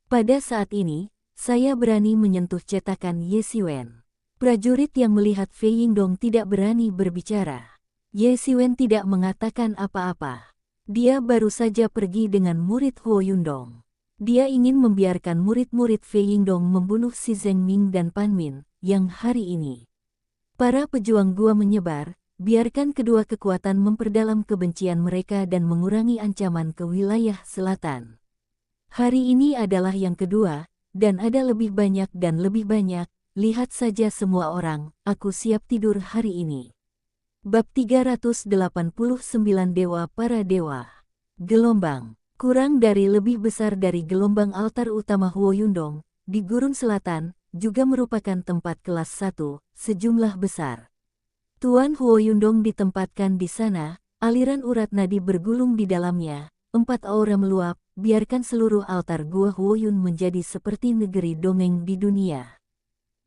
Pada saat ini, saya berani menyentuh cetakan Ye Xiwen. Prajurit yang melihat Fei Yingdong tidak berani berbicara. Ye Xiwen tidak mengatakan apa-apa. Dia baru saja pergi dengan murid Huo Yundong. Dia ingin membiarkan murid-murid Fei Yingdong membunuh Xi Zhengming dan Pan Min, yang hari ini. Para pejuang gua menyebar, biarkan kedua kekuatan memperdalam kebencian mereka dan mengurangi ancaman ke wilayah selatan. Hari ini adalah yang kedua, dan ada lebih banyak dan lebih banyak. Lihat saja semua orang, aku siap tidur hari ini. Bab 389 Dewa Para Dewa. Gelombang. Kurang dari lebih besar dari gelombang altar utama Huo Yundong, di Gurun Selatan, juga merupakan tempat kelas 1, sejumlah besar. Tuan Huo Yundong ditempatkan di sana, aliran urat nadi bergulung di dalamnya, 4 aura meluap, biarkan seluruh altar Gua Huo Yun menjadi seperti negeri dongeng di dunia.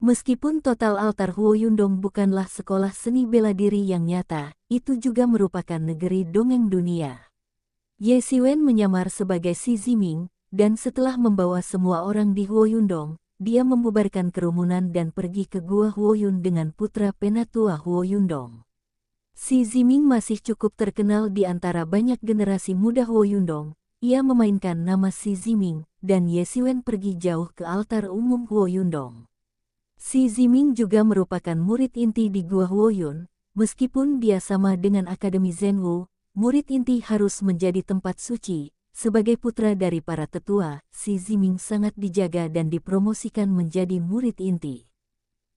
Meskipun total altar Huo Yundong bukanlah sekolah seni bela diri yang nyata, itu juga merupakan negeri dongeng dunia. Ye Xiwen menyamar sebagai Xi Ziming, dan setelah membawa semua orang di Huo Yundong, dia membubarkan kerumunan dan pergi ke Gua Huo Yun dengan putra penatua Huo Yundong. Xi Ziming masih cukup terkenal di antara banyak generasi muda Huo Yundong. Ia memainkan nama Xi Ziming, dan Ye Xiwen pergi jauh ke altar umum Huo Yundong. Xi Ziming juga merupakan murid inti di Gua Huo Yun. Meskipun dia sama dengan Akademi Zhenwu, murid inti harus menjadi tempat suci. Sebagai putra dari para tetua, Xi Ziming sangat dijaga dan dipromosikan menjadi murid inti.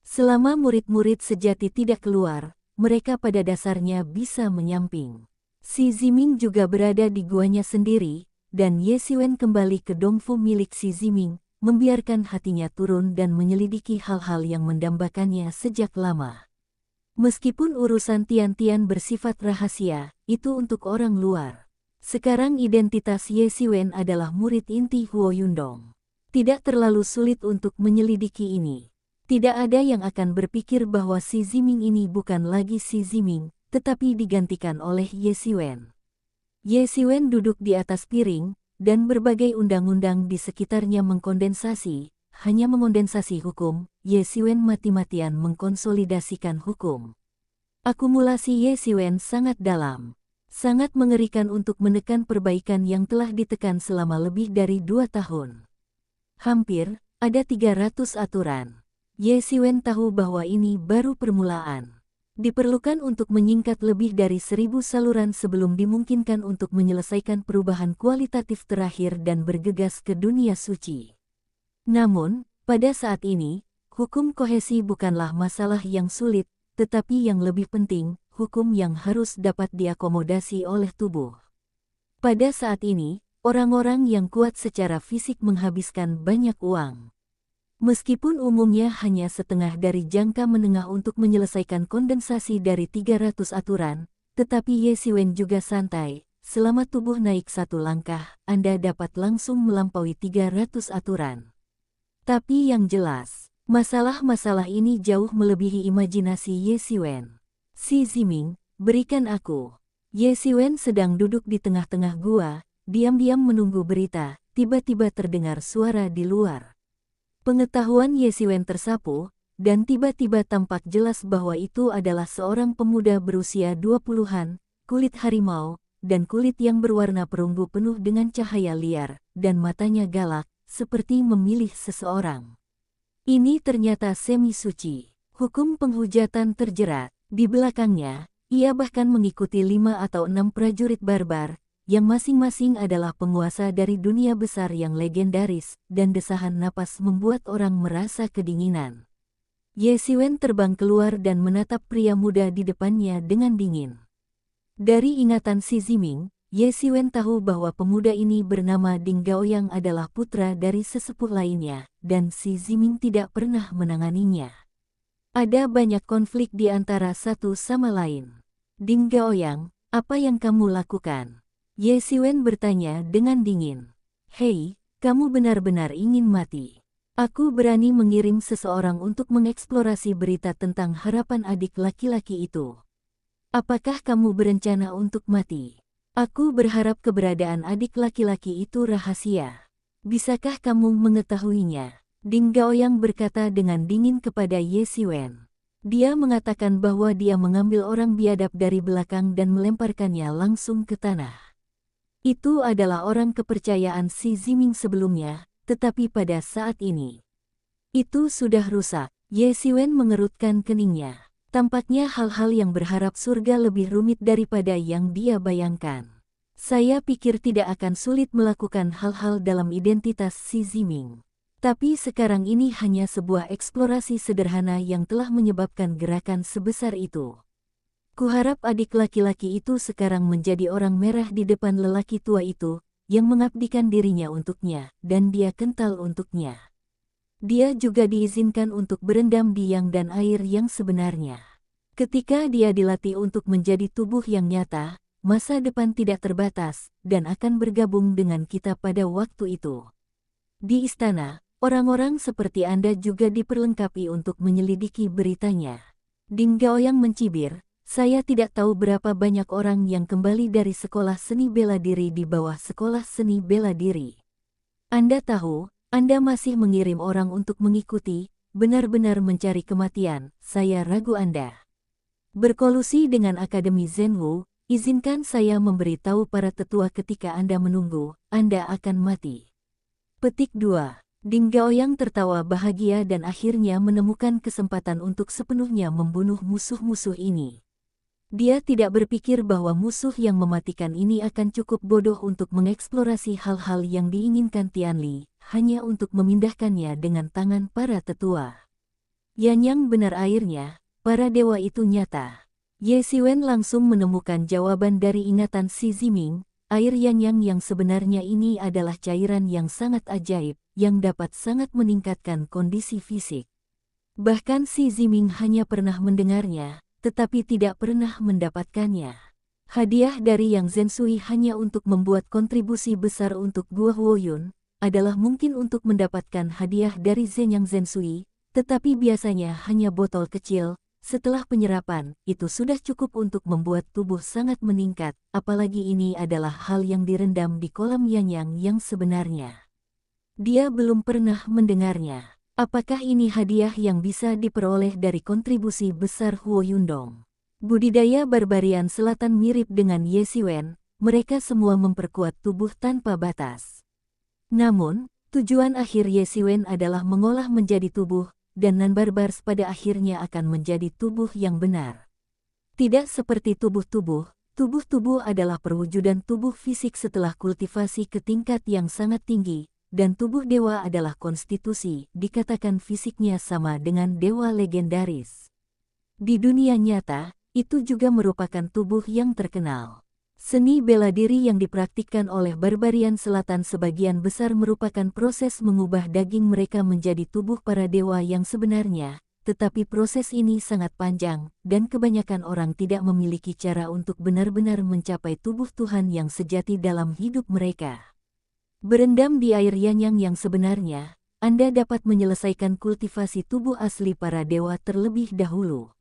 Selama murid-murid sejati tidak keluar, mereka pada dasarnya bisa menyamping. Xi Ziming juga berada di guanya sendiri, dan Ye Xiwen kembali ke Dongfu milik Xi Ziming, membiarkan hatinya turun dan menyelidiki hal-hal yang mendambakannya sejak lama. Meskipun urusan Tian-Tian bersifat rahasia, itu untuk orang luar. Sekarang identitas Ye Xiwen adalah murid inti Huo Yundong. Tidak terlalu sulit untuk menyelidiki ini. Tidak ada yang akan berpikir bahwa Xi Ziming ini bukan lagi Xi Ziming, tetapi digantikan oleh Ye Xiwen. Ye Xiwen duduk di atas piring, dan berbagai undang-undang di sekitarnya mengkondensasi, hanya mengkondensasi hukum. Ye Xiwen mati-matian mengkonsolidasikan hukum. Akumulasi Ye Xiwen sangat dalam. Sangat mengerikan untuk menekan perbaikan yang telah ditekan selama lebih dari 2 tahun. Hampir, ada 300 aturan. Ye Xiwen tahu bahwa ini baru permulaan. Diperlukan untuk menyingkat lebih dari 1000 saluran sebelum dimungkinkan untuk menyelesaikan perubahan kualitatif terakhir dan bergegas ke dunia suci. Namun, pada saat ini, hukum kohesi bukanlah masalah yang sulit, tetapi yang lebih penting, hukum yang harus dapat diakomodasi oleh tubuh. Pada saat ini, orang-orang yang kuat secara fisik menghabiskan banyak uang. Meskipun umumnya hanya setengah dari jangka menengah untuk menyelesaikan kondensasi dari 300 aturan, tetapi Ye Xiwen juga santai. Selama tubuh naik 1 langkah, Anda dapat langsung melampaui 300 aturan. Tapi yang jelas, masalah-masalah ini jauh melebihi imajinasi Ye Xiwen. Xi Ziming, berikan aku. Ye Xiwen sedang duduk di tengah-tengah gua, diam-diam menunggu berita. Tiba-tiba terdengar suara di luar. Pengetahuan Ye Xiwen tersapu, dan tiba-tiba tampak jelas bahwa itu adalah seorang pemuda berusia 20-an, kulit harimau, dan kulit yang berwarna perunggu penuh dengan cahaya liar, dan matanya galak, seperti memilih seseorang. Ini ternyata semi suci. Hukum penghujatan terjerat. Di belakangnya, ia bahkan mengikuti 5 atau 6 prajurit barbar, yang masing-masing adalah penguasa dari dunia besar yang legendaris, dan desahan napas membuat orang merasa kedinginan. Ye Xiwen terbang keluar dan menatap pria muda di depannya dengan dingin. Dari ingatan Xi Ziming, Ye Xiwen tahu bahwa pemuda ini bernama Ding Gaoyang adalah putra dari sesepuh lainnya, dan Xi Ziming tidak pernah menanganinya. Ada banyak konflik di antara satu sama lain. Ding Gaoyang, apa yang kamu lakukan? Ye Xiwen bertanya dengan dingin. Hei, kamu benar-benar ingin mati. Aku berani mengirim seseorang untuk mengeksplorasi berita tentang harapan adik laki-laki itu. Apakah kamu berencana untuk mati? Aku berharap keberadaan adik laki-laki itu rahasia. Bisakah kamu mengetahuinya? Ding Gaoyang berkata dengan dingin kepada Ye Siwen. Dia mengatakan bahwa dia mengambil orang biadab dari belakang dan melemparkannya langsung ke tanah. Itu adalah orang kepercayaan Si Ziming sebelumnya, tetapi pada saat ini, itu sudah rusak. Ye Siwen mengerutkan keningnya. Tampaknya hal-hal yang berharap surga lebih rumit daripada yang dia bayangkan. Saya pikir tidak akan sulit melakukan hal-hal dalam identitas Si Ziming. Tapi sekarang ini hanya sebuah eksplorasi sederhana yang telah menyebabkan gerakan sebesar itu. Kuharap adik laki-laki itu sekarang menjadi orang merah di depan lelaki tua itu, yang mengabdikan dirinya untuknya, dan dia kental untuknya. Dia juga diizinkan untuk berendam di yang dan air yang sebenarnya. Ketika dia dilatih untuk menjadi tubuh yang nyata, masa depan tidak terbatas, dan akan bergabung dengan kita pada waktu itu. Di istana, orang-orang seperti Anda juga diperlengkapi untuk menyelidiki beritanya. Ding Gaoyang mencibir, saya tidak tahu berapa banyak orang yang kembali dari sekolah seni bela diri di bawah sekolah seni bela diri. Anda tahu, Anda masih mengirim orang untuk mengikuti, benar-benar mencari kematian, saya ragu Anda. Berkolusi dengan Akademi Zhenwu, izinkan saya memberitahu para tetua ketika Anda menunggu, Anda akan mati. Petik 2. Ding Gaoyang tertawa bahagia dan akhirnya menemukan kesempatan untuk sepenuhnya membunuh musuh-musuh ini. Dia tidak berpikir bahwa musuh yang mematikan ini akan cukup bodoh untuk mengeksplorasi hal-hal yang diinginkan Tianli, hanya untuk memindahkannya dengan tangan para tetua. Yanyang benar airnya, para dewa itu nyata. Ye Siwen langsung menemukan jawaban dari ingatan Si Ziming, air Yanyang yang sebenarnya ini adalah cairan yang sangat ajaib, yang dapat sangat meningkatkan kondisi fisik. Bahkan Si Ziming hanya pernah mendengarnya, tetapi tidak pernah mendapatkannya. Hadiah dari Yang Zensui hanya untuk membuat kontribusi besar untuk Guo Huoyun, adalah mungkin untuk mendapatkan hadiah dari Zhen Yang Zensui, tetapi biasanya hanya botol kecil. Setelah penyerapan, itu sudah cukup untuk membuat tubuh sangat meningkat, apalagi ini adalah hal yang direndam di kolam Yanyang yang sebenarnya. Dia belum pernah mendengarnya. Apakah ini hadiah yang bisa diperoleh dari kontribusi besar Huo Yundong? Budidaya Barbarian Selatan mirip dengan Ye Siwen, mereka semua memperkuat tubuh tanpa batas. Namun, tujuan akhir Ye Siwen adalah mengolah menjadi tubuh, dan non-barbars pada akhirnya akan menjadi tubuh yang benar. Tidak seperti tubuh-tubuh adalah perwujudan tubuh fisik setelah kultivasi ke tingkat yang sangat tinggi, dan tubuh dewa adalah konstitusi, dikatakan fisiknya sama dengan dewa legendaris. Di dunia nyata, itu juga merupakan tubuh yang terkenal. Seni bela diri yang dipraktikkan oleh Barbarian Selatan sebagian besar merupakan proses mengubah daging mereka menjadi tubuh para dewa yang sebenarnya, tetapi proses ini sangat panjang, dan kebanyakan orang tidak memiliki cara untuk benar-benar mencapai tubuh Tuhan yang sejati dalam hidup mereka. Berendam di air Yanyang yang sebenarnya, Anda dapat menyelesaikan kultivasi tubuh asli para dewa terlebih dahulu.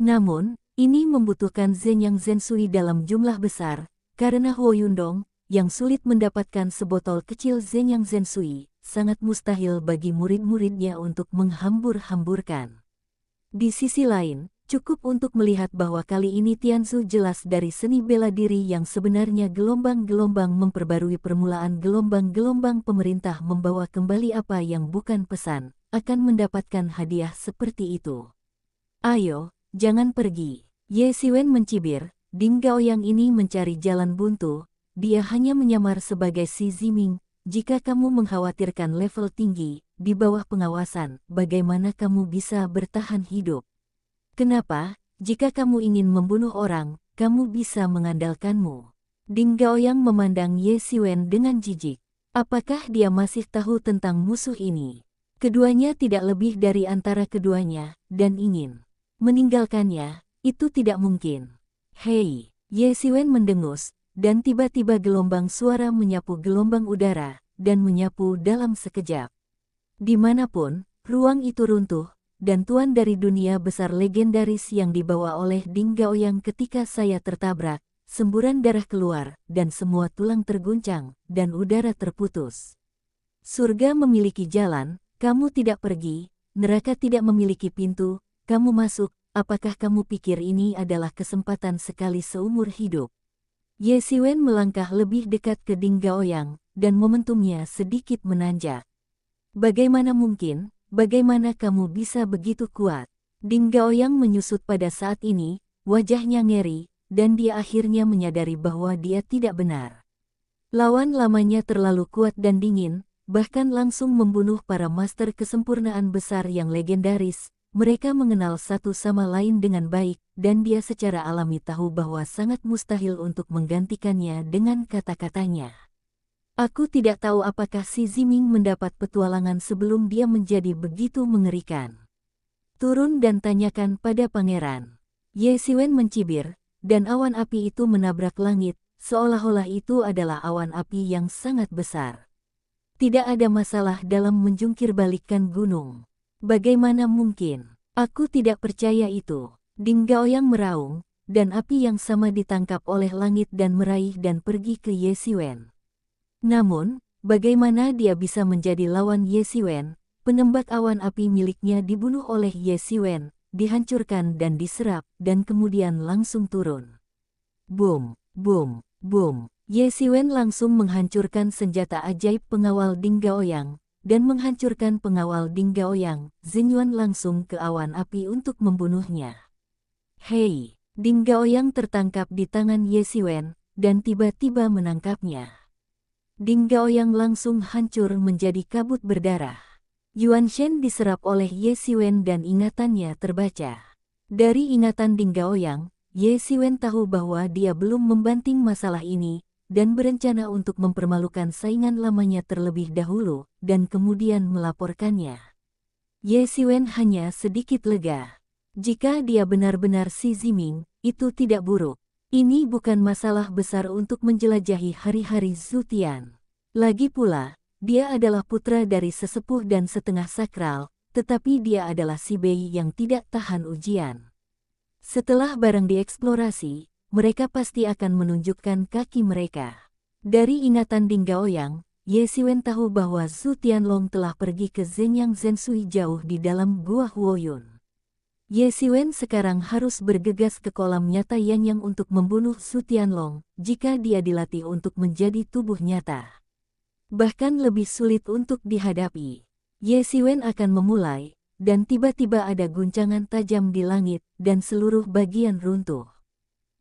Namun, ini membutuhkan Zhen Yang Zensui dalam jumlah besar, karena Huo Yundong, yang sulit mendapatkan sebotol kecil Zhen Yang Zensui, sangat mustahil bagi murid-muridnya untuk menghambur-hamburkan. Di sisi lain, cukup untuk melihat bahwa kali ini Tianzu jelas dari seni bela diri yang sebenarnya gelombang-gelombang memperbarui permulaan gelombang-gelombang pemerintah membawa kembali apa yang bukan pesan, akan mendapatkan hadiah seperti itu. Ayo, jangan pergi. Ye Siwen mencibir, Ding Gaoyang ini mencari jalan buntu, dia hanya menyamar sebagai Si Ziming. Jika kamu mengkhawatirkan level tinggi, di bawah pengawasan, bagaimana kamu bisa bertahan hidup? Kenapa, jika kamu ingin membunuh orang, kamu bisa mengandalkanmu? Ding Gaoyang memandang Ye Siwen dengan jijik. Apakah dia masih tahu tentang musuh ini? Keduanya tidak lebih dari antara keduanya, dan ingin meninggalkannya, itu tidak mungkin. Hei, Ye Siwen mendengus, dan tiba-tiba gelombang suara menyapu gelombang udara, dan menyapu dalam sekejap. Dimanapun, ruang itu runtuh, dan tuan dari dunia besar legendaris yang dibawa oleh Ding Gaoyang ketika saya tertabrak, semburan darah keluar, dan semua tulang terguncang, dan udara terputus. Surga memiliki jalan, kamu tidak pergi, neraka tidak memiliki pintu, kamu masuk, apakah kamu pikir ini adalah kesempatan sekali seumur hidup? Ye Siwen melangkah lebih dekat ke Ding Gaoyang, dan momentumnya sedikit menanjak. Bagaimana mungkin, bagaimana kamu bisa begitu kuat? Ding Gaoyang menyusut pada saat ini, wajahnya ngeri, dan dia akhirnya menyadari bahwa dia tidak benar. Lawan lamanya terlalu kuat dan dingin, bahkan langsung membunuh para master kesempurnaan besar yang legendaris. Mereka mengenal satu sama lain dengan baik, dan dia secara alami tahu bahwa sangat mustahil untuk menggantikannya dengan kata-katanya. Aku tidak tahu apakah si Ziming mendapat petualangan sebelum dia menjadi begitu mengerikan. Turun dan tanyakan pada pangeran. Ye Siwen mencibir, dan awan api itu menabrak langit, seolah-olah itu adalah awan api yang sangat besar. Tidak ada masalah dalam menjungkir balikkan gunung. Bagaimana mungkin? Aku tidak percaya itu. Ding Gaoyang meraung, dan api yang sama ditangkap oleh langit dan meraih dan pergi ke Ye Siwen. Namun, bagaimana dia bisa menjadi lawan Ye Siwen? Penembak awan api miliknya dibunuh oleh Ye Siwen, dihancurkan dan diserap, dan kemudian langsung turun. Boom, boom, boom. Ye Siwen langsung menghancurkan senjata ajaib pengawal Ding Gaoyang, dan menghancurkan pengawal Ding Gaoyang. Zinyuan langsung ke awan api untuk membunuhnya. Hei, Ding Gaoyang tertangkap di tangan Ye Siwen, dan tiba-tiba menangkapnya. Ding Gaoyang langsung hancur menjadi kabut berdarah. Yuan Shen diserap oleh Ye Siwen dan ingatannya terbaca. Dari ingatan Ding Gaoyang, Ye Siwen tahu bahwa dia belum membanting masalah ini, dan berencana untuk mempermalukan saingan lamanya terlebih dahulu, dan kemudian melaporkannya. Ye Siwen hanya sedikit lega. Jika dia benar-benar si Ziming, itu tidak buruk. Ini bukan masalah besar untuk menjelajahi hari-hari Zutian. Lagi pula, dia adalah putra dari sesepuh dan setengah sakral, tetapi dia adalah si bayi yang tidak tahan ujian. Setelah barang dieksplorasi, mereka pasti akan menunjukkan kaki mereka. Dari ingatan Ding Gaoyang, Ye Siwen tahu bahwa Zhu Tianlong telah pergi ke Zenyang Zensui jauh di dalam gua Huoyun. Ye Siwen sekarang harus bergegas ke kolam nyata Yangyang untuk membunuh Zhu Tianlong, jika dia dilatih untuk menjadi tubuh nyata. Bahkan lebih sulit untuk dihadapi. Ye Siwen akan memulai, dan tiba-tiba ada guncangan tajam di langit, dan seluruh bagian runtuh.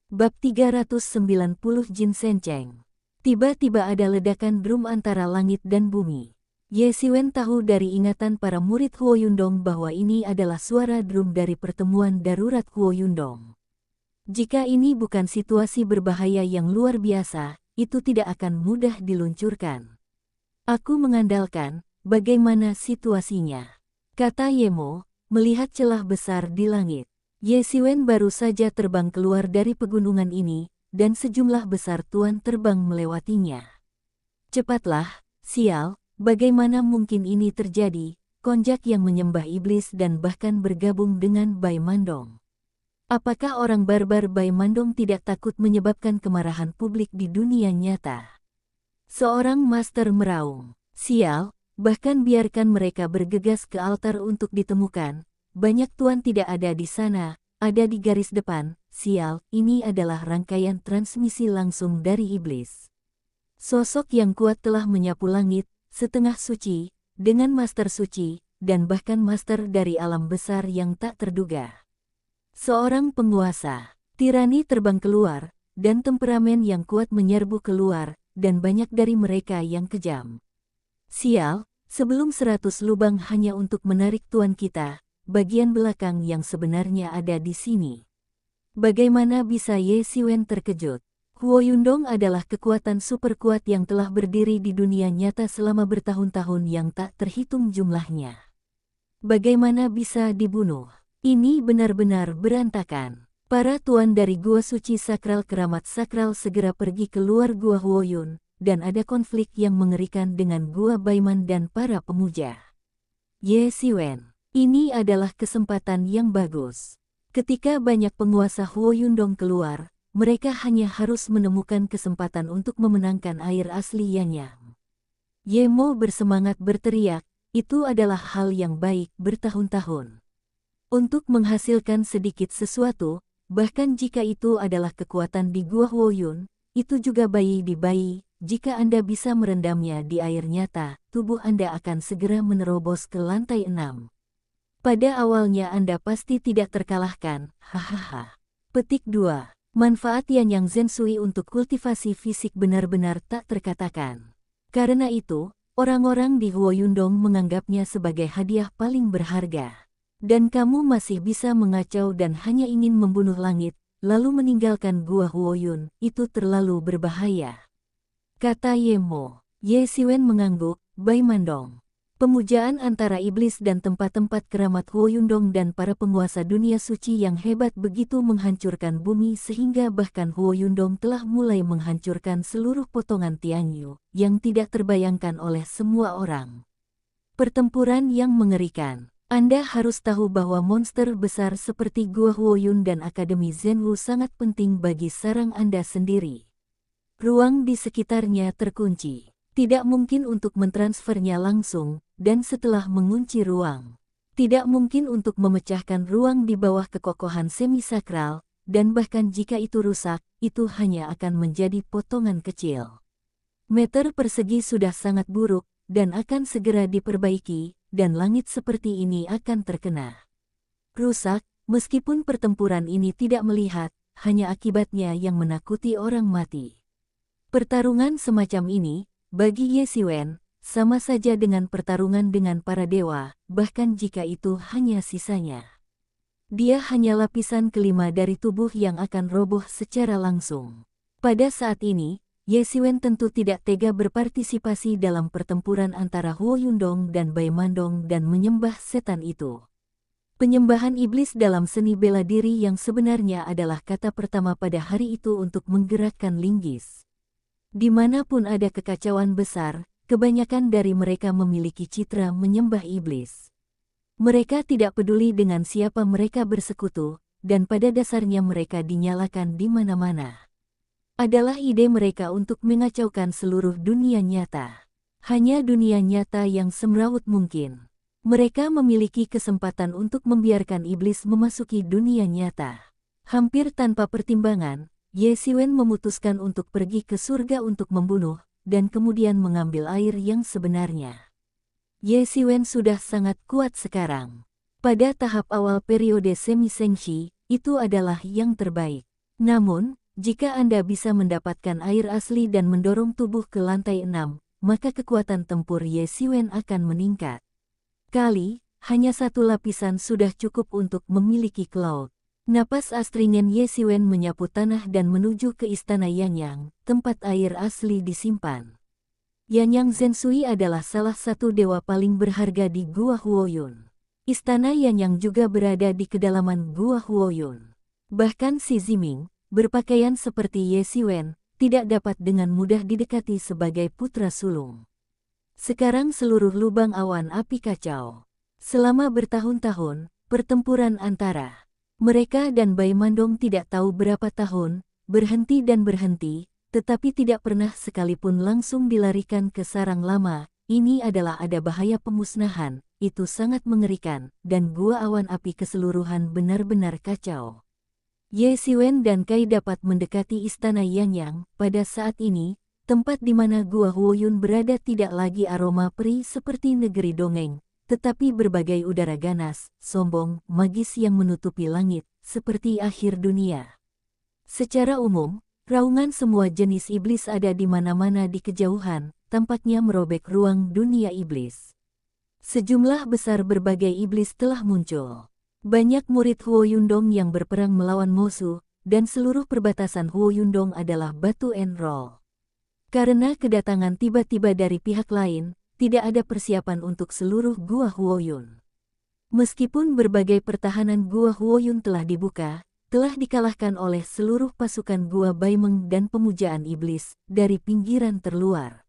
Bab 390 Jin Senceng. Tiba-tiba ada ledakan drum antara langit dan bumi. Ye Siwen tahu dari ingatan para murid Huo Yundong bahwa ini adalah suara drum dari pertemuan darurat Huo Yundong. Jika ini bukan situasi berbahaya yang luar biasa, itu tidak akan mudah diluncurkan. Aku mengandalkan, bagaimana situasinya? Kata Yemo, melihat celah besar di langit. Ye Siwen baru saja terbang keluar dari pegunungan ini, dan sejumlah besar tuan terbang melewatinya. Cepatlah, sial, bagaimana mungkin ini terjadi? Konjak yang menyembah iblis dan bahkan bergabung dengan Bai Mandong. Apakah orang barbar Bai Mandong tidak takut menyebabkan kemarahan publik di dunia nyata? Seorang master meraung, sial, bahkan biarkan mereka bergegas ke altar untuk ditemukan. Banyak tuan tidak ada di sana, ada di garis depan. Sial, ini adalah rangkaian transmisi langsung dari iblis. Sosok yang kuat telah menyapu langit, setengah suci, dengan master suci, dan bahkan master dari alam besar yang tak terduga. Seorang penguasa, tirani terbang keluar, dan temperamen yang kuat menyerbu keluar, dan banyak dari mereka yang kejam. Sial, sebelum 100 lubang hanya untuk menarik tuan kita, bagian belakang yang sebenarnya ada di sini. Bagaimana bisa Ye Siwen terkejut? Huo Yundong adalah kekuatan super kuat yang telah berdiri di dunia nyata selama bertahun-tahun yang tak terhitung jumlahnya. Bagaimana bisa dibunuh? Ini benar-benar berantakan. Para tuan dari Gua Suci Sakral Keramat Sakral segera pergi keluar Gua Huoyun, dan ada konflik yang mengerikan dengan Gua Baiman dan para pemuja. Ye Siwen, Ini adalah kesempatan yang bagus. Ketika banyak penguasa Huo Yundong keluar, mereka hanya harus menemukan kesempatan untuk memenangkan air asli Yanyang. Ye Mo bersemangat berteriak, itu adalah hal yang baik bertahun-tahun. Untuk menghasilkan sedikit sesuatu, bahkan jika itu adalah kekuatan di Gua Huoyun, itu juga bayi di bayi. Jika Anda bisa merendamnya di air nyata, tubuh Anda akan segera menerobos ke lantai 6. Pada awalnya Anda pasti tidak terkalahkan, hahaha. Petik 2. Manfaat Yanyang Zensui untuk kultivasi fisik benar-benar tak terkatakan. Karena itu, orang-orang di Huoyundong menganggapnya sebagai hadiah paling berharga. Dan kamu masih bisa mengacau dan hanya ingin membunuh langit, lalu meninggalkan Gua Huoyun, itu terlalu berbahaya. Kata Ye Mo. Ye Siwen mengangguk, Bai Mandong. Pemujaan antara iblis dan tempat-tempat keramat Huoyundong dan para penguasa dunia suci yang hebat begitu menghancurkan bumi sehingga bahkan Huoyundong telah mulai menghancurkan seluruh potongan Tianyu, yang tidak terbayangkan oleh semua orang. Pertempuran yang mengerikan. Anda harus tahu bahwa monster besar seperti Gua Huoyun dan Akademi Zhenwu sangat penting bagi sarang Anda sendiri. Ruang di sekitarnya terkunci. Tidak mungkin untuk mentransfernya langsung, dan setelah mengunci ruang. Tidak mungkin untuk memecahkan ruang di bawah kekokohan semi-sakral, dan bahkan jika itu rusak, itu hanya akan menjadi potongan kecil. Meter persegi sudah sangat buruk, dan akan segera diperbaiki, dan langit seperti ini akan terkena rusak, meskipun pertempuran ini tidak melihat, hanya akibatnya yang menakuti orang mati. Pertarungan semacam ini, bagi Ye Siwen, sama saja dengan pertarungan dengan para dewa, bahkan jika itu hanya sisanya. Dia hanya lapisan kelima dari tubuh yang akan roboh secara langsung. Pada saat ini, Ye Siwen tentu tidak tega berpartisipasi dalam pertempuran antara Huoyundong dan Bai Mandong dan menyembah setan itu. Penyembahan iblis dalam seni bela diri yang sebenarnya adalah kata pertama pada hari itu untuk menggerakkan linggis. Dimanapun ada kekacauan besar, kebanyakan dari mereka memiliki citra menyembah iblis. Mereka tidak peduli dengan siapa mereka bersekutu, dan pada dasarnya mereka dinyalakan di mana-mana. Adalah ide mereka untuk mengacaukan seluruh dunia nyata. Hanya dunia nyata yang semrawut mungkin. Mereka memiliki kesempatan untuk membiarkan iblis memasuki dunia nyata. Hampir tanpa pertimbangan, Ye Siwen memutuskan untuk pergi ke surga untuk membunuh, dan kemudian mengambil air yang sebenarnya. Ye Siwen sudah sangat kuat sekarang. Pada tahap awal periode semi-Zhengxi, itu adalah yang terbaik. Namun, jika Anda bisa mendapatkan air asli dan mendorong tubuh ke lantai 6, maka kekuatan tempur Ye Siwen akan meningkat. Hanya satu lapisan sudah cukup untuk memiliki cloud. Napas astringen Ye Siwen menyapu tanah dan menuju ke istana Yanyang, tempat air asli disimpan. Yanyang Zensui adalah salah satu dewa paling berharga di Gua Huoyun. Istana Yanyang juga berada di kedalaman Gua Huoyun. Bahkan Si Ziming, berpakaian seperti Ye Siwen, tidak dapat dengan mudah didekati sebagai putra sulung. Sekarang seluruh lubang awan api kacau. Selama bertahun-tahun, pertempuran antara mereka dan Bai Mandong tidak tahu berapa tahun, berhenti dan berhenti, tetapi tidak pernah sekalipun langsung dilarikan ke sarang lama. Ini adalah ada bahaya pemusnahan, itu sangat mengerikan, dan gua awan api keseluruhan benar-benar kacau. Ye Siwen dan Kai dapat mendekati istana Yanyang. Pada saat ini, tempat di mana Gua Huoyun berada tidak lagi aroma peri seperti negeri dongeng, tetapi berbagai udara ganas, sombong, magis yang menutupi langit, seperti akhir dunia. Secara umum, raungan semua jenis iblis ada di mana-mana di kejauhan, tampaknya merobek ruang dunia iblis. Sejumlah besar berbagai iblis telah muncul. Banyak murid Huoyundong yang berperang melawan musuh, dan seluruh perbatasan Huoyundong adalah batu and roll. Karena kedatangan tiba-tiba dari pihak lain, tidak ada persiapan untuk seluruh Gua Huoyun. Meskipun berbagai pertahanan Gua Huoyun telah dibuka, telah dikalahkan oleh seluruh pasukan Gua Baimeng dan pemujaan iblis dari pinggiran terluar.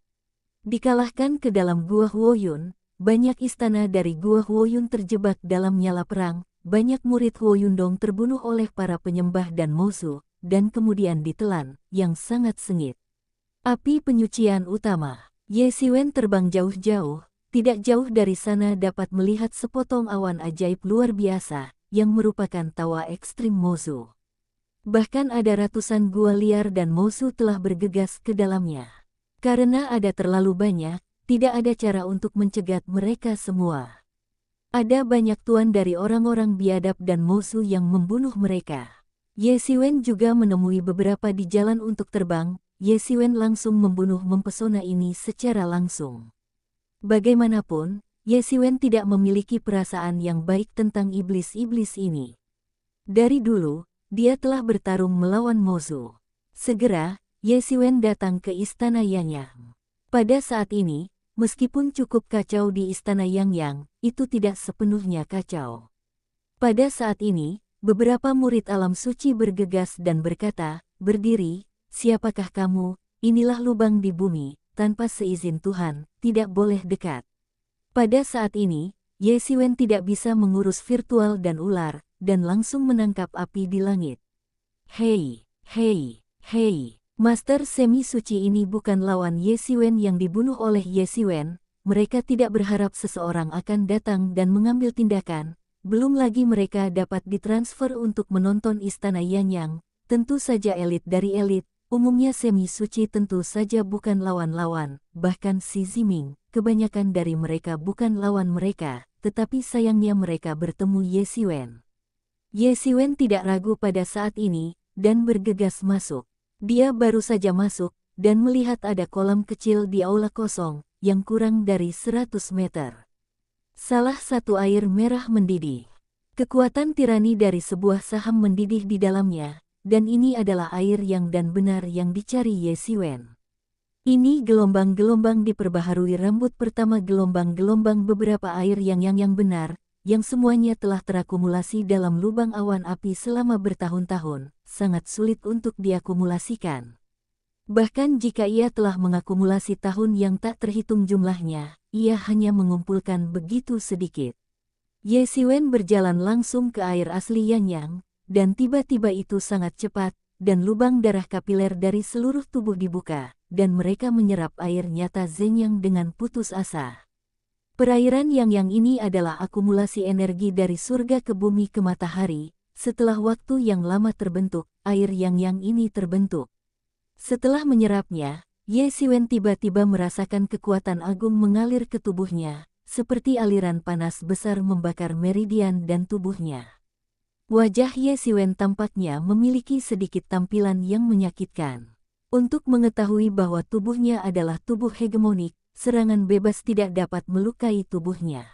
Dikalahkan ke dalam Gua Huoyun, banyak istana dari Gua Huoyun terjebak dalam nyala perang, banyak murid Huoyundong terbunuh oleh para penyembah dan musuh, dan kemudian ditelan, yang sangat sengit. Api penyucian utama. Ye Siwen terbang jauh-jauh, tidak jauh dari sana dapat melihat sepotong awan ajaib luar biasa, yang merupakan tawa ekstrim musuh. Bahkan ada ratusan gua liar dan musuh telah bergegas ke dalamnya. Karena ada terlalu banyak, tidak ada cara untuk mencegat mereka semua. Ada banyak tuan dari orang-orang biadab dan musuh yang membunuh mereka. Ye Siwen juga menemui beberapa di jalan untuk terbang. Ye Siwen langsung membunuh mempesona ini secara langsung. Bagaimanapun, Ye Siwen tidak memiliki perasaan yang baik tentang iblis-iblis ini. Dari dulu, dia telah bertarung melawan musuh. Segera, Ye Siwen datang ke istana Yangyang. Pada saat ini, meskipun cukup kacau di istana Yangyang, itu tidak sepenuhnya kacau. Pada saat ini, beberapa murid alam suci bergegas dan berkata, "Berdiri, siapakah kamu? Inilah lubang di bumi, tanpa seizin Tuhan, tidak boleh dekat." Pada saat ini, Ye Siwen tidak bisa mengurus virtual dan ular, dan langsung menangkap api di langit. Hei, hei, hei. Master semi suci ini bukan lawan Ye Siwen yang dibunuh oleh Ye Siwen. Mereka tidak berharap seseorang akan datang dan mengambil tindakan. Belum lagi mereka dapat ditransfer untuk menonton istana Yangyang. Tentu saja elit dari elit. Umumnya semi suci tentu saja bukan lawan-lawan, bahkan Xi Ziming, kebanyakan dari mereka bukan lawan mereka, tetapi sayangnya mereka bertemu Ye Siwen. Ye Siwen tidak ragu pada saat ini, dan bergegas masuk. Dia baru saja masuk, dan melihat ada kolam kecil di aula kosong, yang kurang dari 100 meter. Salah satu air merah mendidih. Kekuatan tirani dari sebuah saham mendidih di dalamnya. Dan ini adalah air yang dan benar yang dicari Ye Siwen. Ini gelombang-gelombang diperbaharui rambut pertama gelombang-gelombang beberapa air yang benar, yang semuanya telah terakumulasi dalam lubang awan api selama bertahun-tahun, sangat sulit untuk diakumulasikan. Bahkan jika ia telah mengakumulasi tahun yang tak terhitung jumlahnya, ia hanya mengumpulkan begitu sedikit. Ye Siwen berjalan langsung ke air asli Yangyang, dan tiba-tiba itu sangat cepat, dan lubang darah kapiler dari seluruh tubuh dibuka, dan mereka menyerap air nyata Zenyang dengan putus asa. Perairan Yangyang ini adalah akumulasi energi dari surga ke bumi ke matahari. Setelah waktu yang lama terbentuk, air Yangyang ini terbentuk. Setelah menyerapnya, Ye Siwen tiba-tiba merasakan kekuatan agung mengalir ke tubuhnya, seperti aliran panas besar membakar meridian dan tubuhnya. Wajah Ye Siwen tampaknya memiliki sedikit tampilan yang menyakitkan. Untuk mengetahui bahwa tubuhnya adalah tubuh hegemonik, serangan bebas tidak dapat melukai tubuhnya.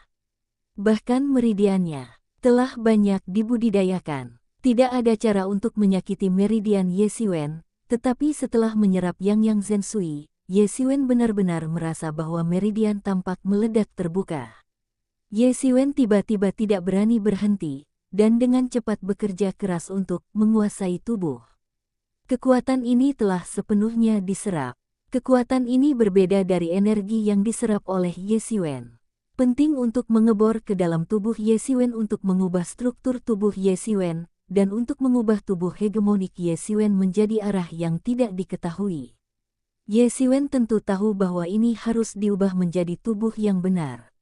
Bahkan meridiannya telah banyak dibudidayakan. Tidak ada cara untuk menyakiti meridian Ye Siwen, tetapi setelah menyerap Yangyang Zensui, Ye Siwen benar-benar merasa bahwa meridian tampak meledak terbuka. Ye Siwen tiba-tiba tidak berani berhenti, dan dengan cepat bekerja keras untuk menguasai tubuh. Kekuatan ini telah sepenuhnya diserap. Kekuatan ini berbeda dari energi yang diserap oleh Ye Siwen. Penting untuk mengebor ke dalam tubuh Ye Siwen untuk mengubah struktur tubuh Ye Siwen, dan untuk mengubah tubuh hegemonik Ye Siwen menjadi arah yang tidak diketahui. Ye Siwen tentu tahu bahwa ini harus diubah menjadi tubuh yang benar.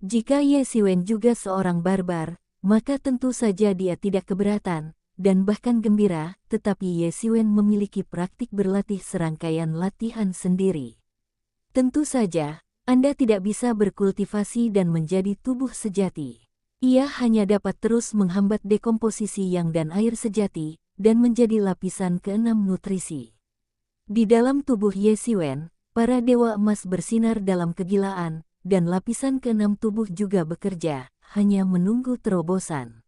Jika Ye Siwen juga seorang barbar, maka tentu saja dia tidak keberatan, dan bahkan gembira, tetapi Ye Siwen memiliki praktik berlatih serangkaian latihan sendiri. Tentu saja, Anda tidak bisa berkultivasi dan menjadi tubuh sejati. Ia hanya dapat terus menghambat dekomposisi yang dan air sejati, dan menjadi lapisan keenam nutrisi. Di dalam tubuh Ye Siwen, para dewa emas bersinar dalam kegilaan, dan lapisan keenam tubuh juga bekerja, hanya menunggu terobosan.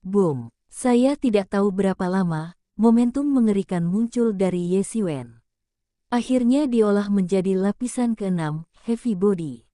Boom! Saya tidak tahu berapa lama, momentum mengerikan muncul dari Ye Siwen. Akhirnya diolah menjadi lapisan keenam, heavy body.